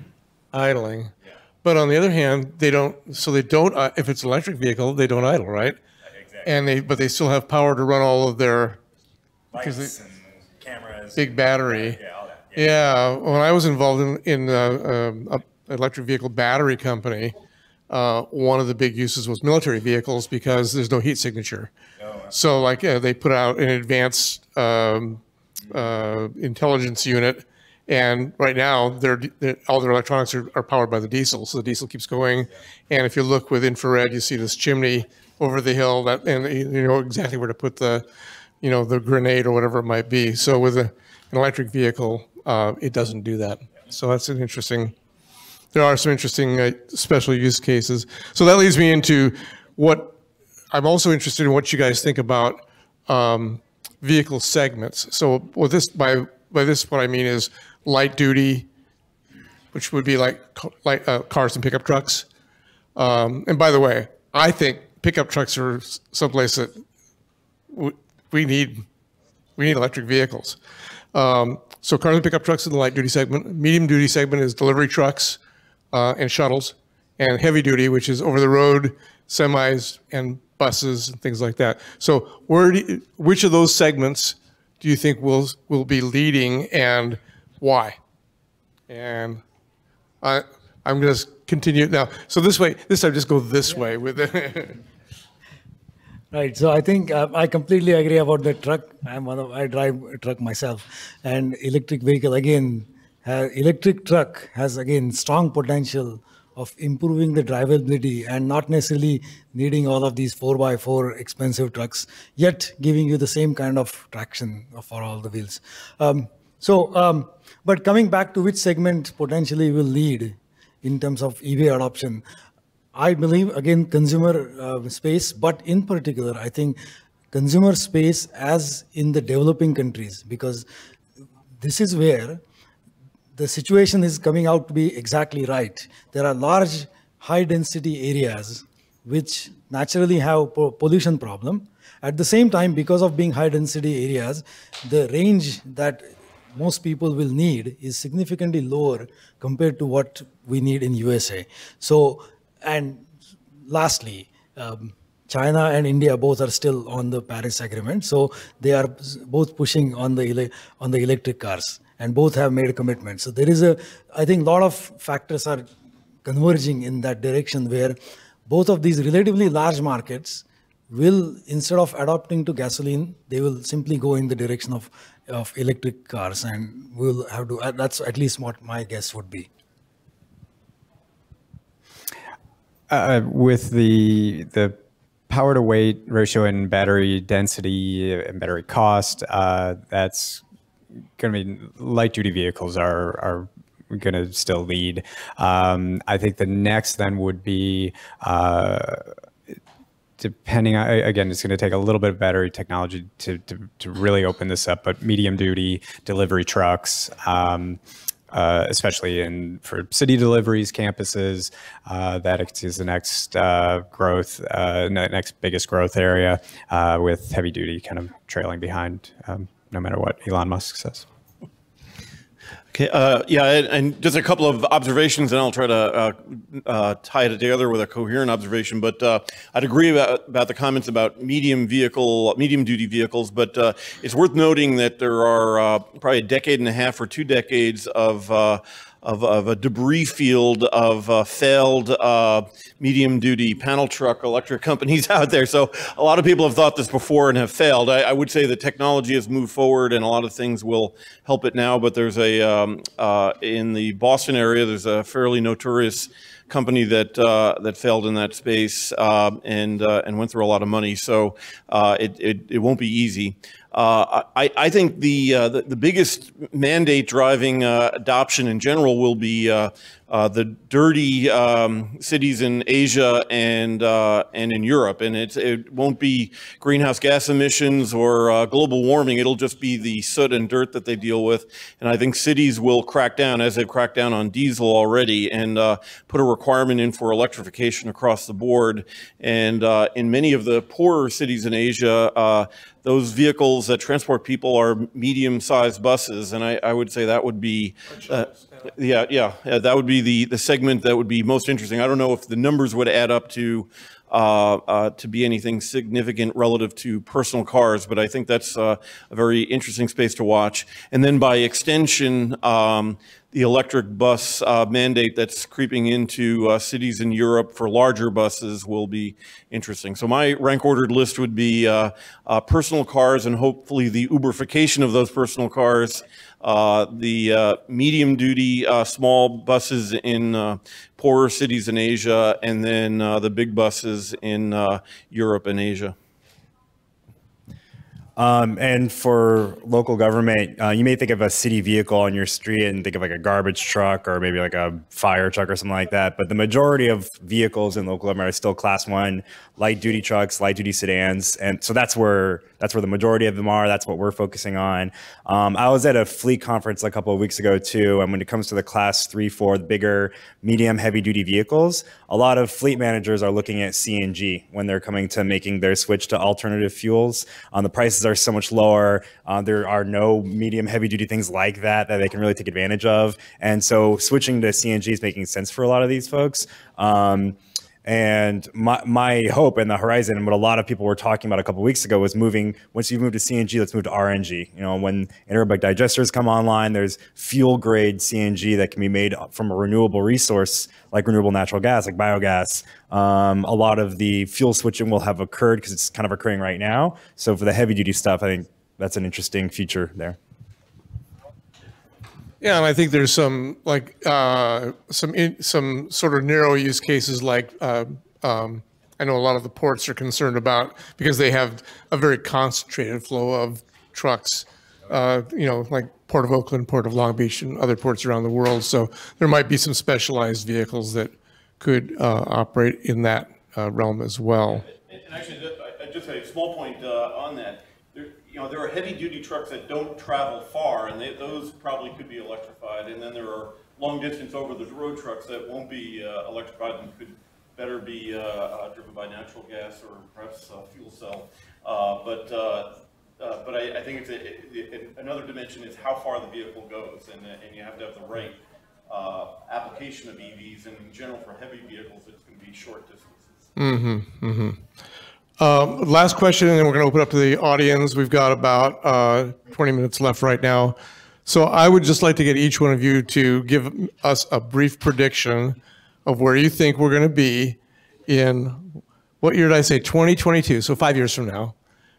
Idling. Yeah. But on the other hand, they don't, if it's an electric vehicle, they don't idle, right? Exactly. But they still have power to run all of their lights and cameras. Big battery. Yeah, all that. Yeah, when I was involved in an electric vehicle battery company, one of the big uses was military vehicles because there's no heat signature. So like they put out an advanced intelligence unit, and right now all their electronics are powered by the diesel. So the diesel keeps going, and if you look with infrared, you see this chimney over the hill, and you know exactly where to put the grenade or whatever it might be. So with an electric vehicle, it doesn't do that. So that's an interesting. There are some interesting special use cases. So that leads me into what I'm also interested in what you guys think about vehicle segments. So with this, by this, what I mean is light duty, which would be like cars and pickup trucks. And by the way, I think pickup trucks are someplace that we need electric vehicles. So cars and pickup trucks in the light duty segment. Medium duty segment is delivery trucks and shuttles, and heavy duty, which is over the road semis and buses and things like that. So which of those segments do you think will be leading, and why? And I'm going to continue now. So this time just go this way with it. Right. So I think I completely agree about the truck. I drive a truck myself, and electric vehicle again. Electric truck has again strong potential of improving the drivability and not necessarily needing all of these 4x4 expensive trucks, yet giving you the same kind of traction for all the wheels. But coming back to which segment potentially will lead in terms of EV adoption, I believe, again, consumer space, but in particular, I think consumer space as in the developing countries, because this is where the situation is coming out to be exactly right. There are large, high-density areas which naturally have pollution problem. At the same time, because of being high-density areas, the range that most people will need is significantly lower compared to what we need in USA. So, and lastly, China and India both are still on the Paris Agreement, so they are both pushing on the electric cars, and both have made a commitment. So there is I think a lot of factors are converging in that direction where both of these relatively large markets will, instead of adopting to gasoline, they will simply go in the direction of electric cars, and we'll have to, that's at least what my guess would be. With the power to weight ratio and battery density and battery cost, that's going to be light duty vehicles are going to still lead. I think the next then would be, depending on, again, it's going to take a little bit of battery technology to really open this up, but medium duty delivery trucks, especially for city deliveries, campuses, that is the next growth, next biggest growth area, with heavy duty kind of trailing behind, no matter what Elon Musk says. Okay, yeah, and just a couple of observations, and I'll try to tie it together with a coherent observation. But I'd agree about the comments about medium duty vehicles. But it's worth noting that there are probably a decade and a half or 2 decades of a debris field of failed medium-duty panel truck electric companies out there. So a lot of people have thought this before and have failed. I would say the technology has moved forward, and a lot of things will help it now. But there's in the Boston area, there's a fairly notorious company that failed in that space and went through a lot of money. So it won't be easy. I think the biggest mandate driving adoption in general will be the dirty cities in Asia and in Europe, and it won't be greenhouse gas emissions or global warming. It'll just be the soot and dirt that they deal with. And I think cities will crack down, as they've cracked down on diesel already, and put a requirement in for electrification across the board. And in many of the poorer cities in Asia, those vehicles that transport people are medium-sized buses, and I would say that would be, that would be the segment that would be most interesting. I don't know if the numbers would add up to be anything significant relative to personal cars, but I think that's a very interesting space to watch. And then by extension, the electric bus mandate that's creeping into cities in Europe for larger buses will be interesting. So my rank-ordered list would be personal cars and hopefully the Uberification of those personal cars, the medium-duty small buses in poorer cities in Asia, and then the big buses in Europe and Asia. And for local government, you may think of a city vehicle on your street and think of like a garbage truck or maybe like a fire truck or something like that. But the majority of vehicles in local government are still Class 1 light duty trucks, light duty sedans. And so that's where the majority of them are. That's what we're focusing on. I was at a fleet conference a couple of weeks ago too. And when it comes to the Class 3, 4, the bigger, medium, heavy duty vehicles, a lot of fleet managers are looking at CNG when they're coming to making their switch to alternative fuels. The prices are so much lower. There are no medium heavy duty things like that they can really take advantage of. And so switching to CNG is making sense for a lot of these folks. And my hope and the horizon, and what a lot of people were talking about a couple of weeks ago, was moving, once you've moved to CNG, let's move to RNG. You know, when anaerobic digesters come online, there's fuel grade CNG that can be made from a renewable resource like renewable natural gas, like biogas. A lot of the fuel switching will have occurred because it's kind of occurring right now. So for the heavy duty stuff, I think that's an interesting feature there. Yeah, and I think there's some like some sort of narrow use cases like I know a lot of the ports are concerned about because they have a very concentrated flow of trucks, you know, like Port of Oakland, Port of Long Beach, and other ports around the world. So there might be some specialized vehicles that could operate in that realm as well. And actually, just a small point on that. There are heavy-duty trucks that don't travel far, and those probably could be electrified. And then there are long-distance over-the-road trucks that won't be electrified and could better be driven by natural gas or perhaps fuel cell. But I think another dimension is how far the vehicle goes, and you have to have the right application of EVs. And in general, for heavy vehicles, it's going to be short distances. Mm-hmm. Mm-hmm. Last question, and then we're going to open up to the audience. We've got about 20 minutes left right now. So I would just like to get each one of you to give us a brief prediction of where you think we're going to be in, what year did I say? 2022. So 5 years from now,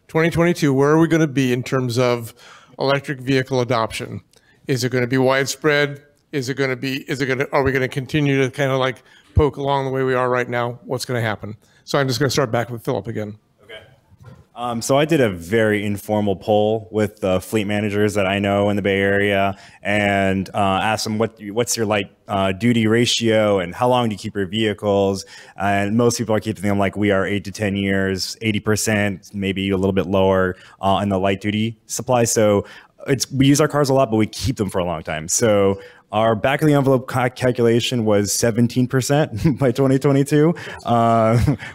2022. Where are we going to be in terms of electric vehicle adoption? Is it going to be widespread? Is it going to be? Are we going to continue to kind of like poke along the way we are right now? What's going to happen? So I'm just going to start back with Phillip again. So I did a very informal poll with the fleet managers that I know in the Bay Area and asked them what's your light duty ratio and how long do you keep your vehicles? And most people are keeping them like we are 8 to 10 years, 80%, maybe a little bit lower in the light duty supply. So we use our cars a lot, but we keep them for a long time. So our back of the envelope calculation was 17% by 2022,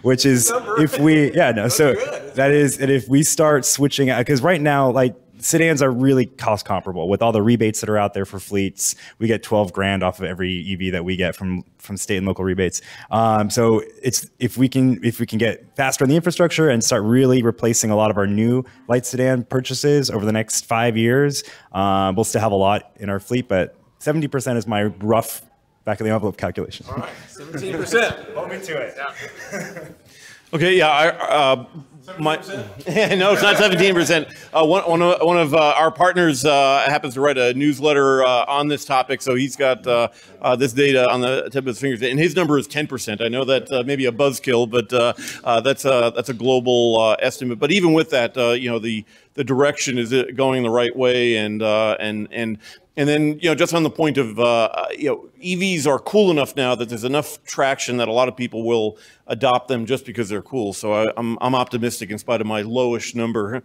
which is if we, so that is, and if we start switching, because right now, like sedans are really cost comparable with all the rebates that are out there for fleets. We get 12 grand off of every EV that we get from state and local rebates. So it's, if we can get faster on the infrastructure and start really replacing a lot of our new light sedan purchases over the next 5 years, we'll still have a lot in our fleet, but 70% is my rough back of the envelope calculation. All right, 17%. Hold me to it. Okay, yeah, no, it's not 17%. One of our partners happens to write a newsletter on this topic, so he's got this data on the tip of his fingers, and his number is 10%. I know that may be a buzzkill, but that's a global estimate. But even with that, you know, the direction is going the right way, and then, you know, just on the point of, you know, EVs are cool enough now that there's enough traction that a lot of people will adopt them just because they're cool. So I'm optimistic in spite of my lowish number.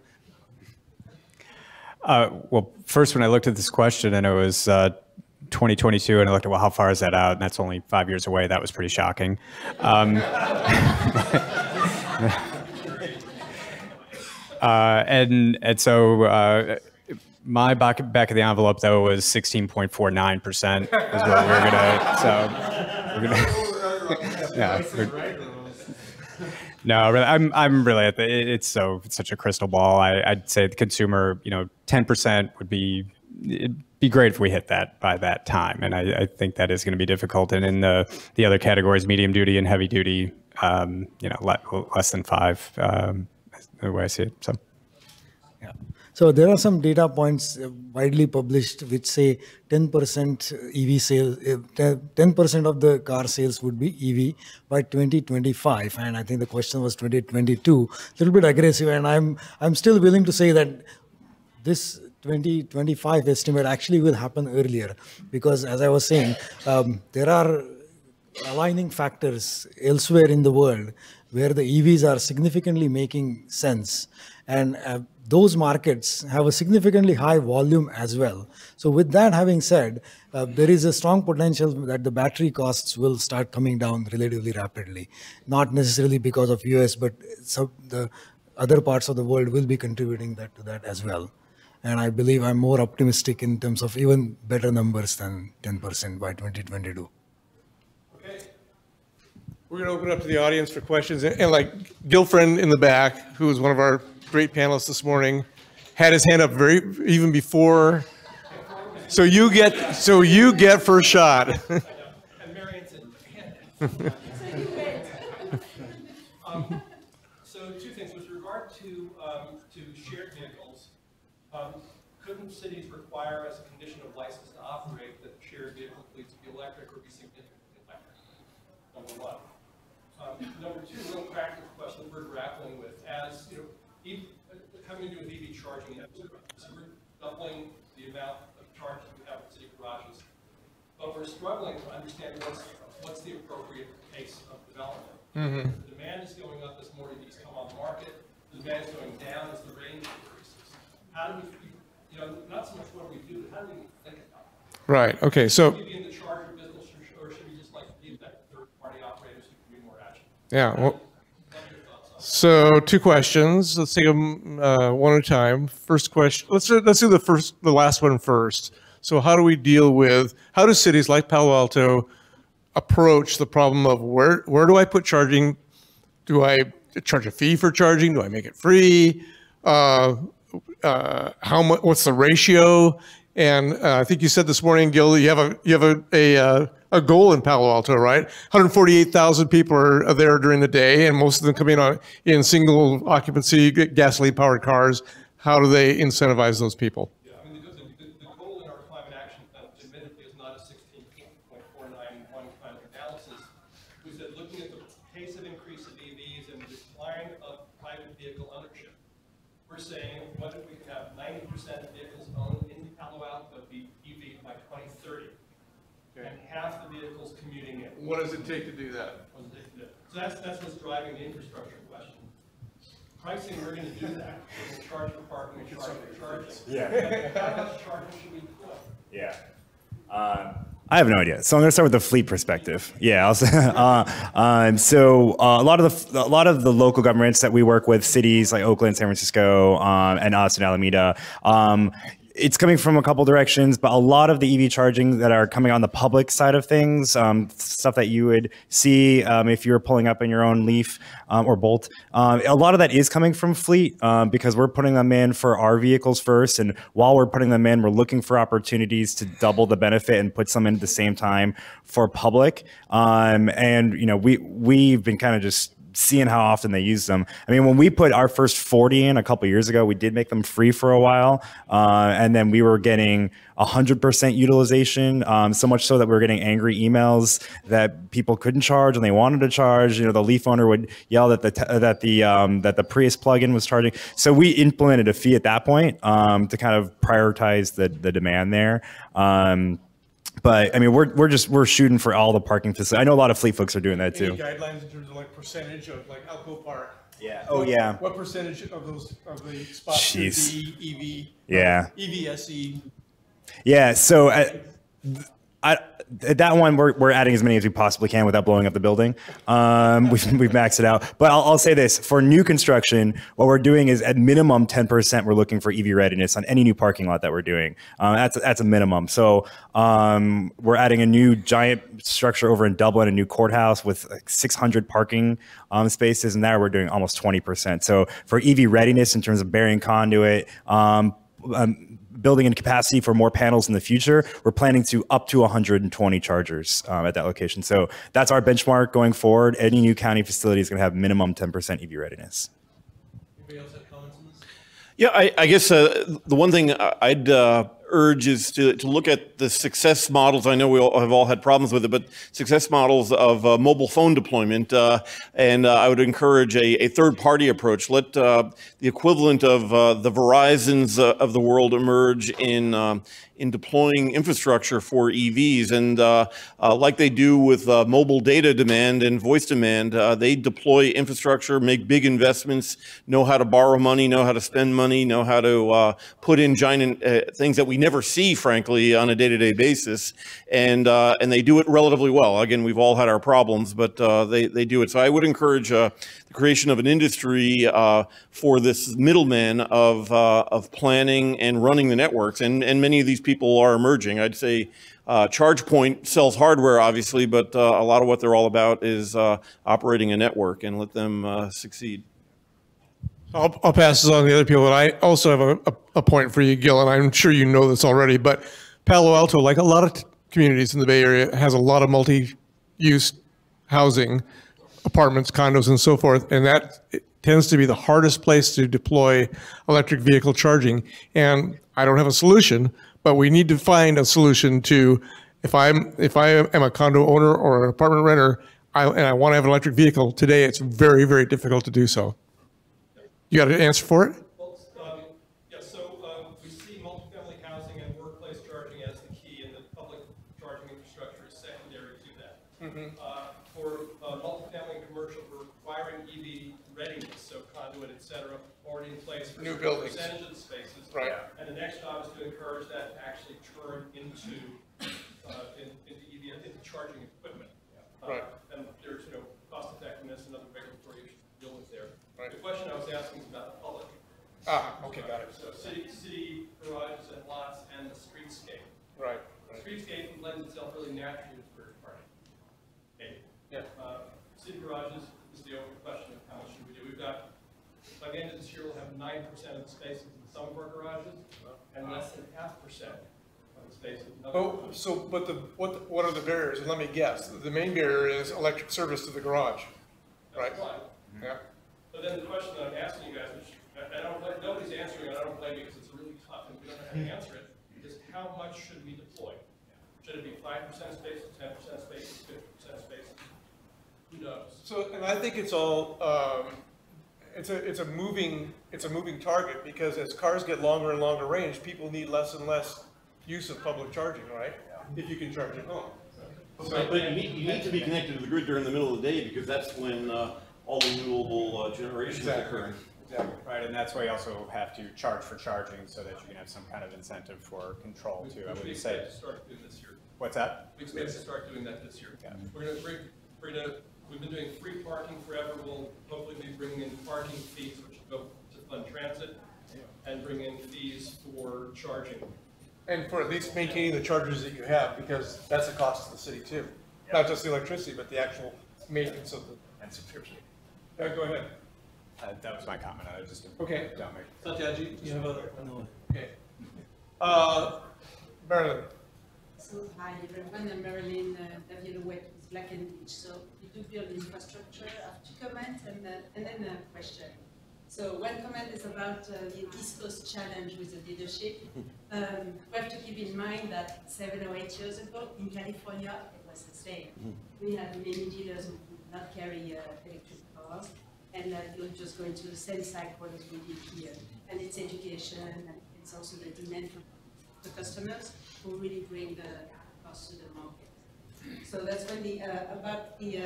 Well, first, when I looked at this question and it was 2022, and I looked at, well, how far is that out? And that's only 5 years away. That was pretty shocking. And so my back of the envelope, though, was 16.49% is what we're gonna. Yeah. No, really, I'm really at the. It's such a crystal ball. I'd say the consumer, you know, 10% would be. It'd be great if we hit that by that time, and I think that is going to be difficult. And in the other categories, medium duty and heavy duty, you know, less than 5. The way I see it. So. Yeah. So there are some data points widely published which say 10% EV sales, 10% of the car sales would be EV by 2025, and I think the question was 2022. A little bit aggressive, and I'm still willing to say that this 2025 estimate actually will happen earlier, because as I was saying, there are aligning factors elsewhere in the world where the EVs are significantly making sense, and those markets have a significantly high volume as well. So with that having said, there is a strong potential that the battery costs will start coming down relatively rapidly. Not necessarily because of US, but the other parts of the world will be contributing to that as well. And I believe I'm more optimistic in terms of even better numbers than 10% by 2022. Okay. We're going to open up to the audience for questions. And like Gilfriend in the back, who was one of our great panelists this morning, had his hand up even before. So you get first shot. And Marion said, so two things with regard to shared vehicles. Couldn't cities require as a condition of license to operate that shared vehicle fleets be electric or be significantly electric? Number one. Number two, real practical question we're grappling with as, you know, having to do with EV charging infrastructure. So we're doubling the amount of charging we have in city garages, but we're struggling to understand what's the appropriate pace of development. Mm-hmm. The demand is going up as more EVs come on the market. The demand is going down as the range increases. How do we, you know, not so much what do we do, but how do we think about it? Right. Okay. So. Should we be in the charger business, or should we just like leave that third-party operators who can be more agile? Yeah. Well, so two questions. Let's take them one at a time. First question. Let's do the last one first. So how do cities like Palo Alto approach the problem of where do I put charging? Do I charge a fee for charging? Do I make it free? How much? What's the ratio? And I think you said this morning, Gil, you have a a goal in Palo Alto, right? 148,000 people are there during the day, and most of them come in single occupancy, gasoline-powered cars. How do they incentivize those people? Yeah, I mean, the goal in our climate action plan, which admittedly is not a 16.491 climate analysis, was that looking at the pace of increase of EVs and the decline of private vehicle ownership, we're saying, what if we could have 90% of vehicles owned in Palo Alto be EV by 2030? And half the vehicles commuting in. What does it take to do that? So that's what's driving the infrastructure question. Pricing, we're going to do that. We're going to charge for parking and charge for charging. Yeah. How much charging should we put? Yeah. I have no idea. So I'm going to start with the fleet perspective. Yeah. I'll say, so a lot of the local governments that we work with, cities like Oakland, San Francisco, and us in Alameda, it's coming from a couple directions, but a lot of the EV charging that are coming on the public side of things, stuff that you would see if you were pulling up in your own Leaf or Bolt, a lot of that is coming from fleet because we're putting them in for our vehicles first. And while we're putting them in, we're looking for opportunities to double the benefit and put some in at the same time for public. And, you know, we've been kind of just seeing how often they use them. I mean, when we put our first 40 in a couple years ago, we did make them free for a while. And then we were getting 100% utilization, so much so that we were getting angry emails that people couldn't charge and they wanted to charge. You know, the Leaf owner would yell that the Prius plugin was charging. So we implemented a fee at that point to kind of prioritize the demand there. But I mean, we're shooting for all the parking facilities. I know a lot of fleet folks are doing that too. Any guidelines in terms of like percentage of like Alco Park? Yeah. Oh yeah. What percentage of the spots Jeez. should be EV? Yeah. EVSE. Yeah. So that one we're adding as many as we possibly can without blowing up the building. We've maxed it out. But I'll say this, for new construction, what we're doing is at minimum 10% we're looking for EV readiness on any new parking lot that we're doing. That's a minimum. So we're adding a new giant structure over in Dublin, a new courthouse with like 600 parking spaces, and there we're doing almost 20%. So for EV readiness in terms of burying conduit, building in capacity for more panels in the future, we're planning to up to 120 chargers at that location. So that's our benchmark going forward. Any new county facility is going to have minimum 10% EV readiness. Anybody else have comments on this? Yeah, I guess the one thing I'd urge is to look at the success models. I know we have all had problems with it, but success models of mobile phone deployment. And I would encourage a third-party approach. Let the equivalent of the Verizons of the world emerge in deploying infrastructure for EVs. And like they do with mobile data demand and voice demand, they deploy infrastructure, make big investments, know how to borrow money, know how to spend money, know how to put in giant things that we never see, frankly, on a day-to-day basis. And they do it relatively well. Again, we've all had our problems, but they do it. So I would encourage the creation of an industry for this middleman of planning and running the networks. And many of these people are emerging. I'd say ChargePoint sells hardware, obviously, but a lot of what they're all about is operating a network, and let them succeed. I'll pass this on to the other people, and I also have a point for you, Gil, and I'm sure you know this already, but Palo Alto, like a lot of communities in the Bay Area, has a lot of multi-use housing, apartments, condos, and so forth, and that tends to be the hardest place to deploy electric vehicle charging. And I don't have a solution, but we need to find a solution to, if I am a condo owner or an apartment renter, and I want to have an electric vehicle, today it's very, very difficult to do so. You got an answer for it? Well, yeah, so we see multifamily housing and workplace charging as the key, and the public charging infrastructure is secondary to that. For multifamily and commercial, we're requiring EV readiness, so conduit, et cetera, already in place for new buildings, percentage of the spaces. Right. And the next job is to encourage that to actually turn into EV, into charging equipment. Right. And there's cost effectiveness and other regulatory issues to deal with there. Right. The question I was asking is about the public. Okay, got it. So city garages and lots and the streetscape. Right. The streetscape lends itself really naturally to third party. Okay. Yeah. City garages is the open question of how much should we do. We've got, by the end of this year, we'll have 9% of the spaces in some of our garages and less than 0.5% the space. Oh, so, but what are the barriers? And let me guess, the main barrier is electric service to the garage, right? That's one. Yeah. But then the question that I'm asking you guys, which nobody's answering, and I don't blame you because it's really tough and we don't know how to answer it, is how much should we deploy? Should it be 5% space, 10% space, 50% space? Who knows? So, and I think it's all, it's a moving target, because as cars get longer and longer range, people need less and less use of public charging, right? If you can charge at home. But you need to be connected to the grid during the middle of the day, because that's when all the renewable generation is occurring. Exactly. Right, and that's why you also have to charge for charging so that you can have some kind of incentive for control too. I We would say. expect to start doing this year. What's that? We expect to start doing that this year. Yeah. We've been doing free parking forever. We'll hopefully be bringing in parking fees, which will go to fund transit, and bring in fees for charging. And for at least maintaining the chargers that you have, because that's a cost to the city too. Not just the electricity, but the actual maintenance of the, and subscription. Go ahead. That was my comment. I just Okay. don't make. Satyajit, you have a, okay. Marilyn. So, hi everyone, I'm Marilyn Davier with Black and Beach. So, we do build infrastructure. I have 2 comments and then a question. So, one comment is about the East Coast challenge with the leadership. We have to keep in mind that 7 or 8 years ago in California, it was the same. We had many dealers who did not carry electric cars, and you're just going to the same cycle as we did here. And it's education, and it's also the demand from the customers who really bring the cost to the market. So that's when about the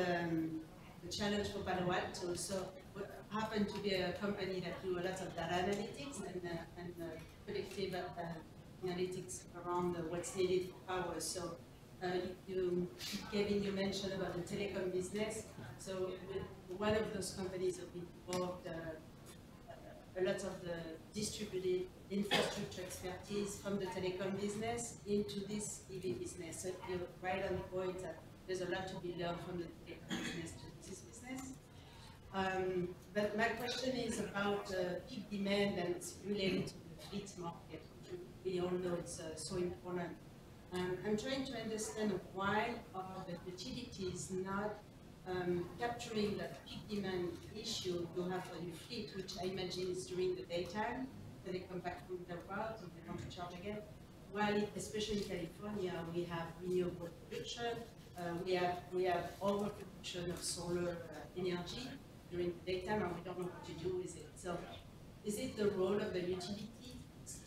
challenge for Patwardhan. So we happen to be a company that do a lot of data analytics and predictive analytics around what's needed for power. So Kevin, you mentioned about the telecom business. So one of those companies that we involved a lot of the distributed infrastructure expertise from the telecom business into this EV business. So you're right on the point that there's a lot to be learned from the telecom business to this business. But my question is about peak demand, and it's related to the fleet market, which we all know it's so important. I'm trying to understand why are the utilities not capturing that peak demand issue you have for your fleet, which I imagine is during the daytime, when they come back from their route and they want to charge again. While, especially in California, we have renewable production, we have overproduction of solar energy during the daytime, and we don't know what to do with it. So, is it the role of the utility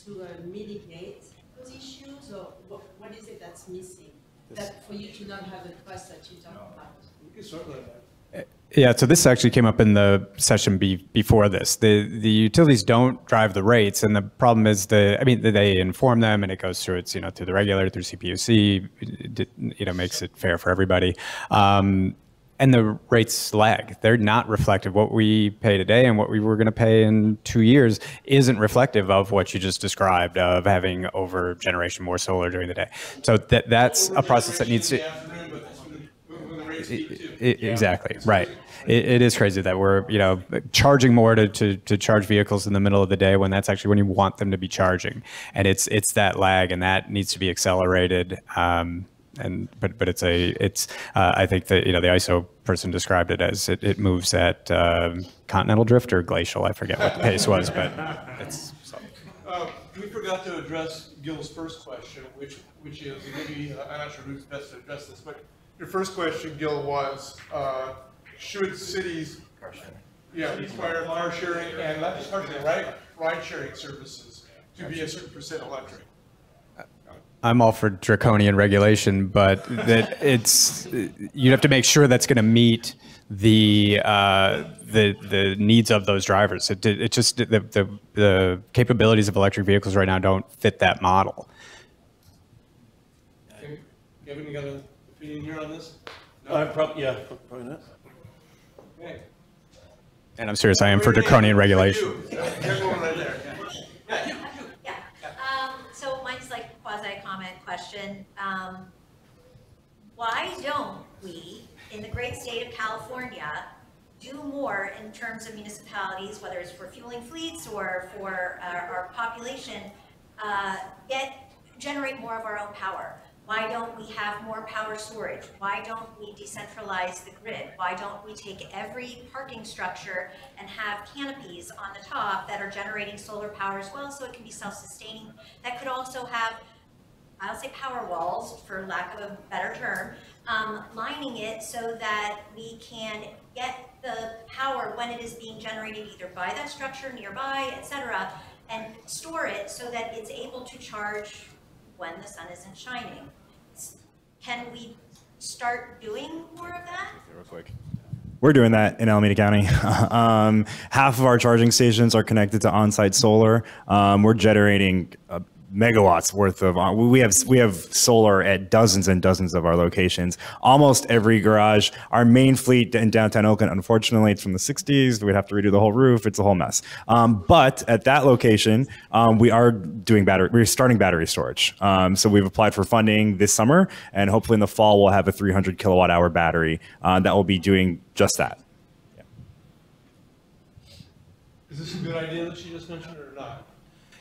to mitigate those issues, or what is it that's missing? That for you to not have the cost that you talk about? Yeah, so this actually came up in the session before this. The utilities don't drive the rates, and the problem is they inform them, and it goes through through the regulator, through CPUC, makes it fair for everybody. And the rates lag. They're not reflective. What we pay today and what we were going to pay in 2 years isn't reflective of what you just described, of having over generation, more solar during the day. So that's a process that needs to. Exactly, right. It is crazy that we're charging more to charge vehicles in the middle of the day when that's actually when you want them to be charging, and it's that lag, and that needs to be accelerated. But it's I think that the ISO person described it as it moves at continental drift or glacial. I forget what the pace was, but it's. We forgot to address Gil's first question, which is maybe I'm not sure who's best to address this, but your first question, Gil, was should cities require car sharing and not just car sharing, right? Ride sharing services to be a certain percent electric. I'm all for draconian regulation, but that you have to make sure that's going to meet the needs of those drivers. It just the capabilities of electric vehicles right now don't fit that model. Kevin, you got an opinion here on this? No? Probably not. Okay. And I'm serious, I am for draconian regulation. Everyone right there. So mine's like a quasi-comment question. Why don't we, in the great state of California, do more in terms of municipalities, whether it's for fueling fleets or for our population, get generate more of our own power? Why don't we have more power storage? Why don't we decentralize the grid? Why don't we take every parking structure and have canopies on the top that are generating solar power as well, so it can be self-sustaining? That could also have, I'll say, power walls, for lack of a better term, lining it so that we can get the power when it is being generated either by that structure nearby, etc., and store it so that it's able to charge when the sun isn't shining. Can we start doing more of that? Real quick. We're doing that in Alameda County. Half of our charging stations are connected to on-site solar. We're generating megawatts worth of, we have solar at dozens and dozens of our locations, almost every garage. Our main fleet in downtown Oakland, unfortunately, it's from the 60s. We'd have to redo the whole roof. It's a whole mess. But at that location, we're starting battery storage. So we've applied for funding this summer, and hopefully in the fall, we'll have a 300 kilowatt hour battery that will be doing just that. Yeah. Is this a good idea that she just mentioned or not?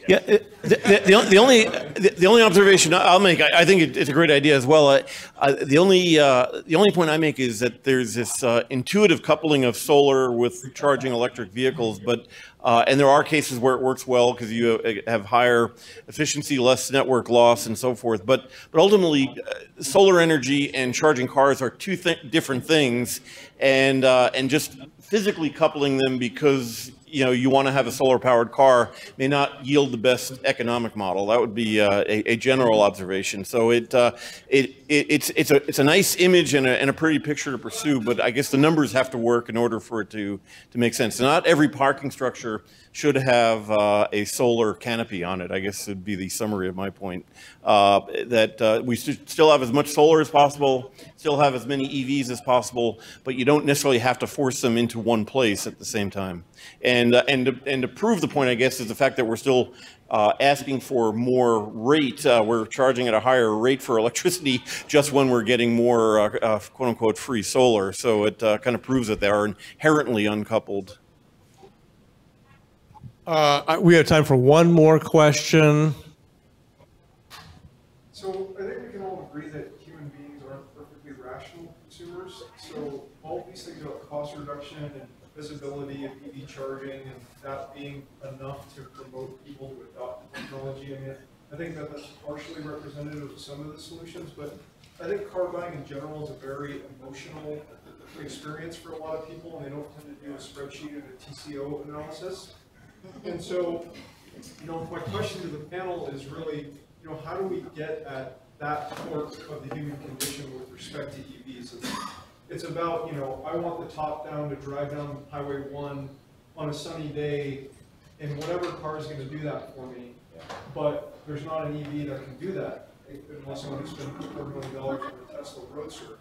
Yeah, the only observation I'll make, I think it's a great idea as well. The only point I make is that there's this intuitive coupling of solar with charging electric vehicles, but and there are cases where it works well because you have higher efficiency, less network loss, and so forth. But ultimately, solar energy and charging cars are two different things, and just physically coupling them because you want to have a solar-powered car may not yield the best economic model. That would be a general observation. So it's a nice image and a pretty picture to pursue, but I guess the numbers have to work in order for it to make sense. Not every parking structure should have a solar canopy on it, I guess would be the summary of my point. That we should still have as much solar as possible, still have as many EVs as possible, but you don't necessarily have to force them into one place at the same time. And to prove the point, I guess, is the fact that we're still asking for more rate. We're charging at a higher rate for electricity just when we're getting more quote-unquote free solar. So it kind of proves that they are inherently uncoupled. We have time for one more question. So I think we can all agree that human beings aren't perfectly rational consumers. So all these things about cost reduction and visibility of EV charging and that being enough to promote people to adopt the technology. I mean, I think that that's partially representative of some of the solutions, but I think car buying in general is a very emotional experience for a lot of people, and they don't tend to do a spreadsheet and a TCO analysis. And so, my question to the panel is really, how do we get at that part of the human condition with respect to EVs? It's about, I want the top down to drive down Highway 1 on a sunny day, and whatever car is going to do that for me. But there's not an EV that can do that, unless I want to spend $4 million for a Tesla Roadster.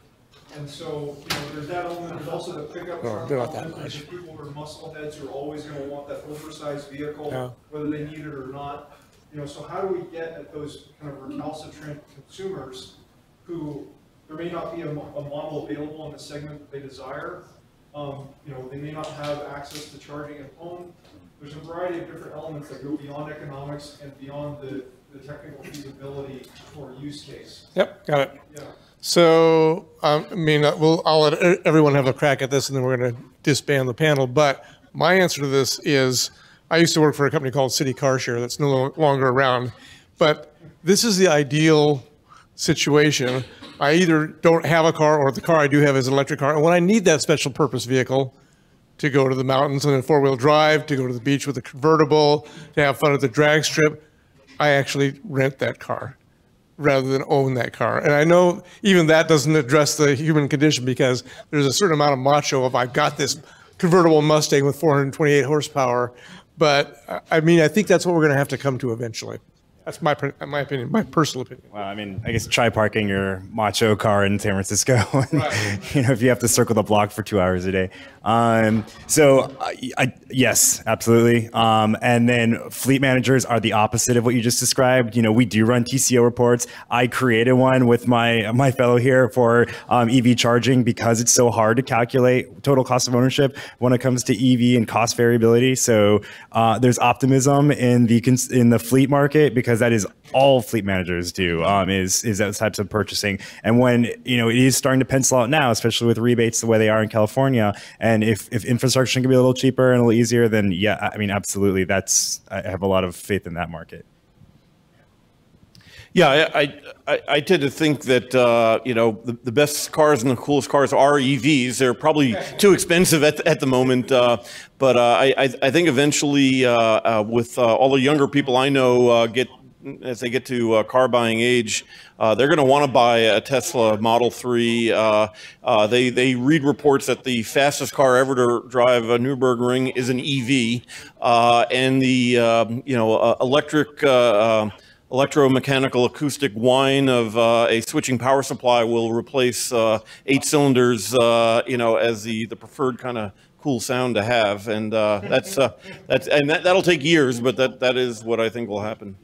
And so, there's that element. There's also the pickup truck element. There's the people who are muscleheads who are always going to want that oversized vehicle, whether they need it or not. So how do we get at those kind of recalcitrant consumers who there may not be a model available in the segment that they desire. They may not have access to charging at home. There's a variety of different elements that go beyond economics and beyond the technical feasibility for use case. Yep, got it. Yeah. So, I'll let everyone have a crack at this, and then we're going to disband the panel. But my answer to this is, I used to work for a company called City Car Share that's no longer around. But this is the ideal situation. I either don't have a car, or the car I do have is an electric car. And when I need that special purpose vehicle to go to the mountains in a four-wheel drive, to go to the beach with a convertible, to have fun at the drag strip, I actually rent that car rather than own that car. And I know even that doesn't address the human condition, because there's a certain amount of macho of, I've got this convertible Mustang with 428 horsepower. But I think that's what we're going to have to come to eventually. That's my opinion, my personal opinion. Well, I guess try parking your macho car in San Francisco. Right. If you have to circle the block for 2 hours a day. Yes, absolutely. And then fleet managers are the opposite of what you just described. We do run TCO reports. I created one with my fellow here for EV charging, because it's so hard to calculate total cost of ownership when it comes to EV and cost variability. So there's optimism in the fleet market, because because that is all fleet managers do, is those types of purchasing. And when, you know, it is starting to pencil out now, especially with rebates the way they are in California, and if infrastructure can be a little cheaper and a little easier, then yeah, I mean, absolutely, I have a lot of faith in that market. Yeah, I tend to think that you know, the best cars and the coolest cars are EVs. They're probably too expensive at the moment, but I think eventually with all the younger people I know as they get to car buying age, they're going to want to buy a Tesla Model 3. They read reports that the fastest car ever to drive a Nürburgring is an EV, and the you know, electromechanical acoustic whine of a switching power supply will replace 8 cylinders, you know, as the preferred kind of cool sound to have, and that'll take years, but that is what I think will happen.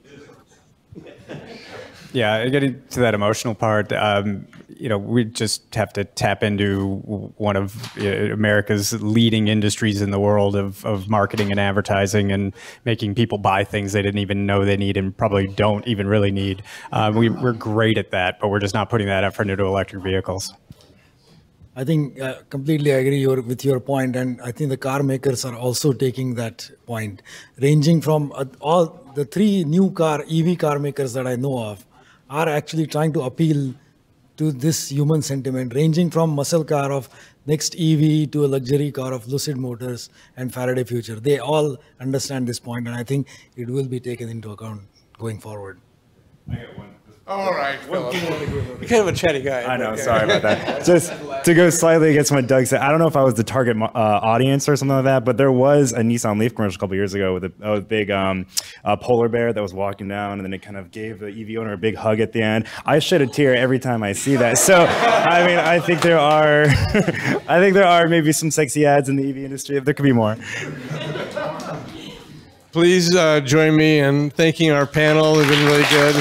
Yeah, getting to that emotional part, you know, we just have to tap into one of America's leading industries in the world of marketing and advertising and making people buy things they didn't even know they need and probably don't even really need. We're great at that, but we're just not putting that effort into electric vehicles. I think completely agree with your point, and I think the car makers are also taking that point, ranging from all the 3 new EV car makers that I know of are actually trying to appeal to this human sentiment, ranging from muscle car of next EV to a luxury car of Lucid Motors and Faraday Future. They all understand this point, and I think it will be taken into account going forward. I got one. All right, Phillip. You're kind of a chatty guy. I know, sorry about that. Just to go slightly against what Doug said, I don't know if I was the target audience or something like that, but there was a Nissan Leaf commercial a couple years ago with a big polar bear that was walking down, and then it kind of gave the EV owner a big hug at the end. I shed a tear every time I see that. So, I mean, I think there are maybe some sexy ads in the EV industry. There could be more. Please join me in thanking our panel. They've been really good.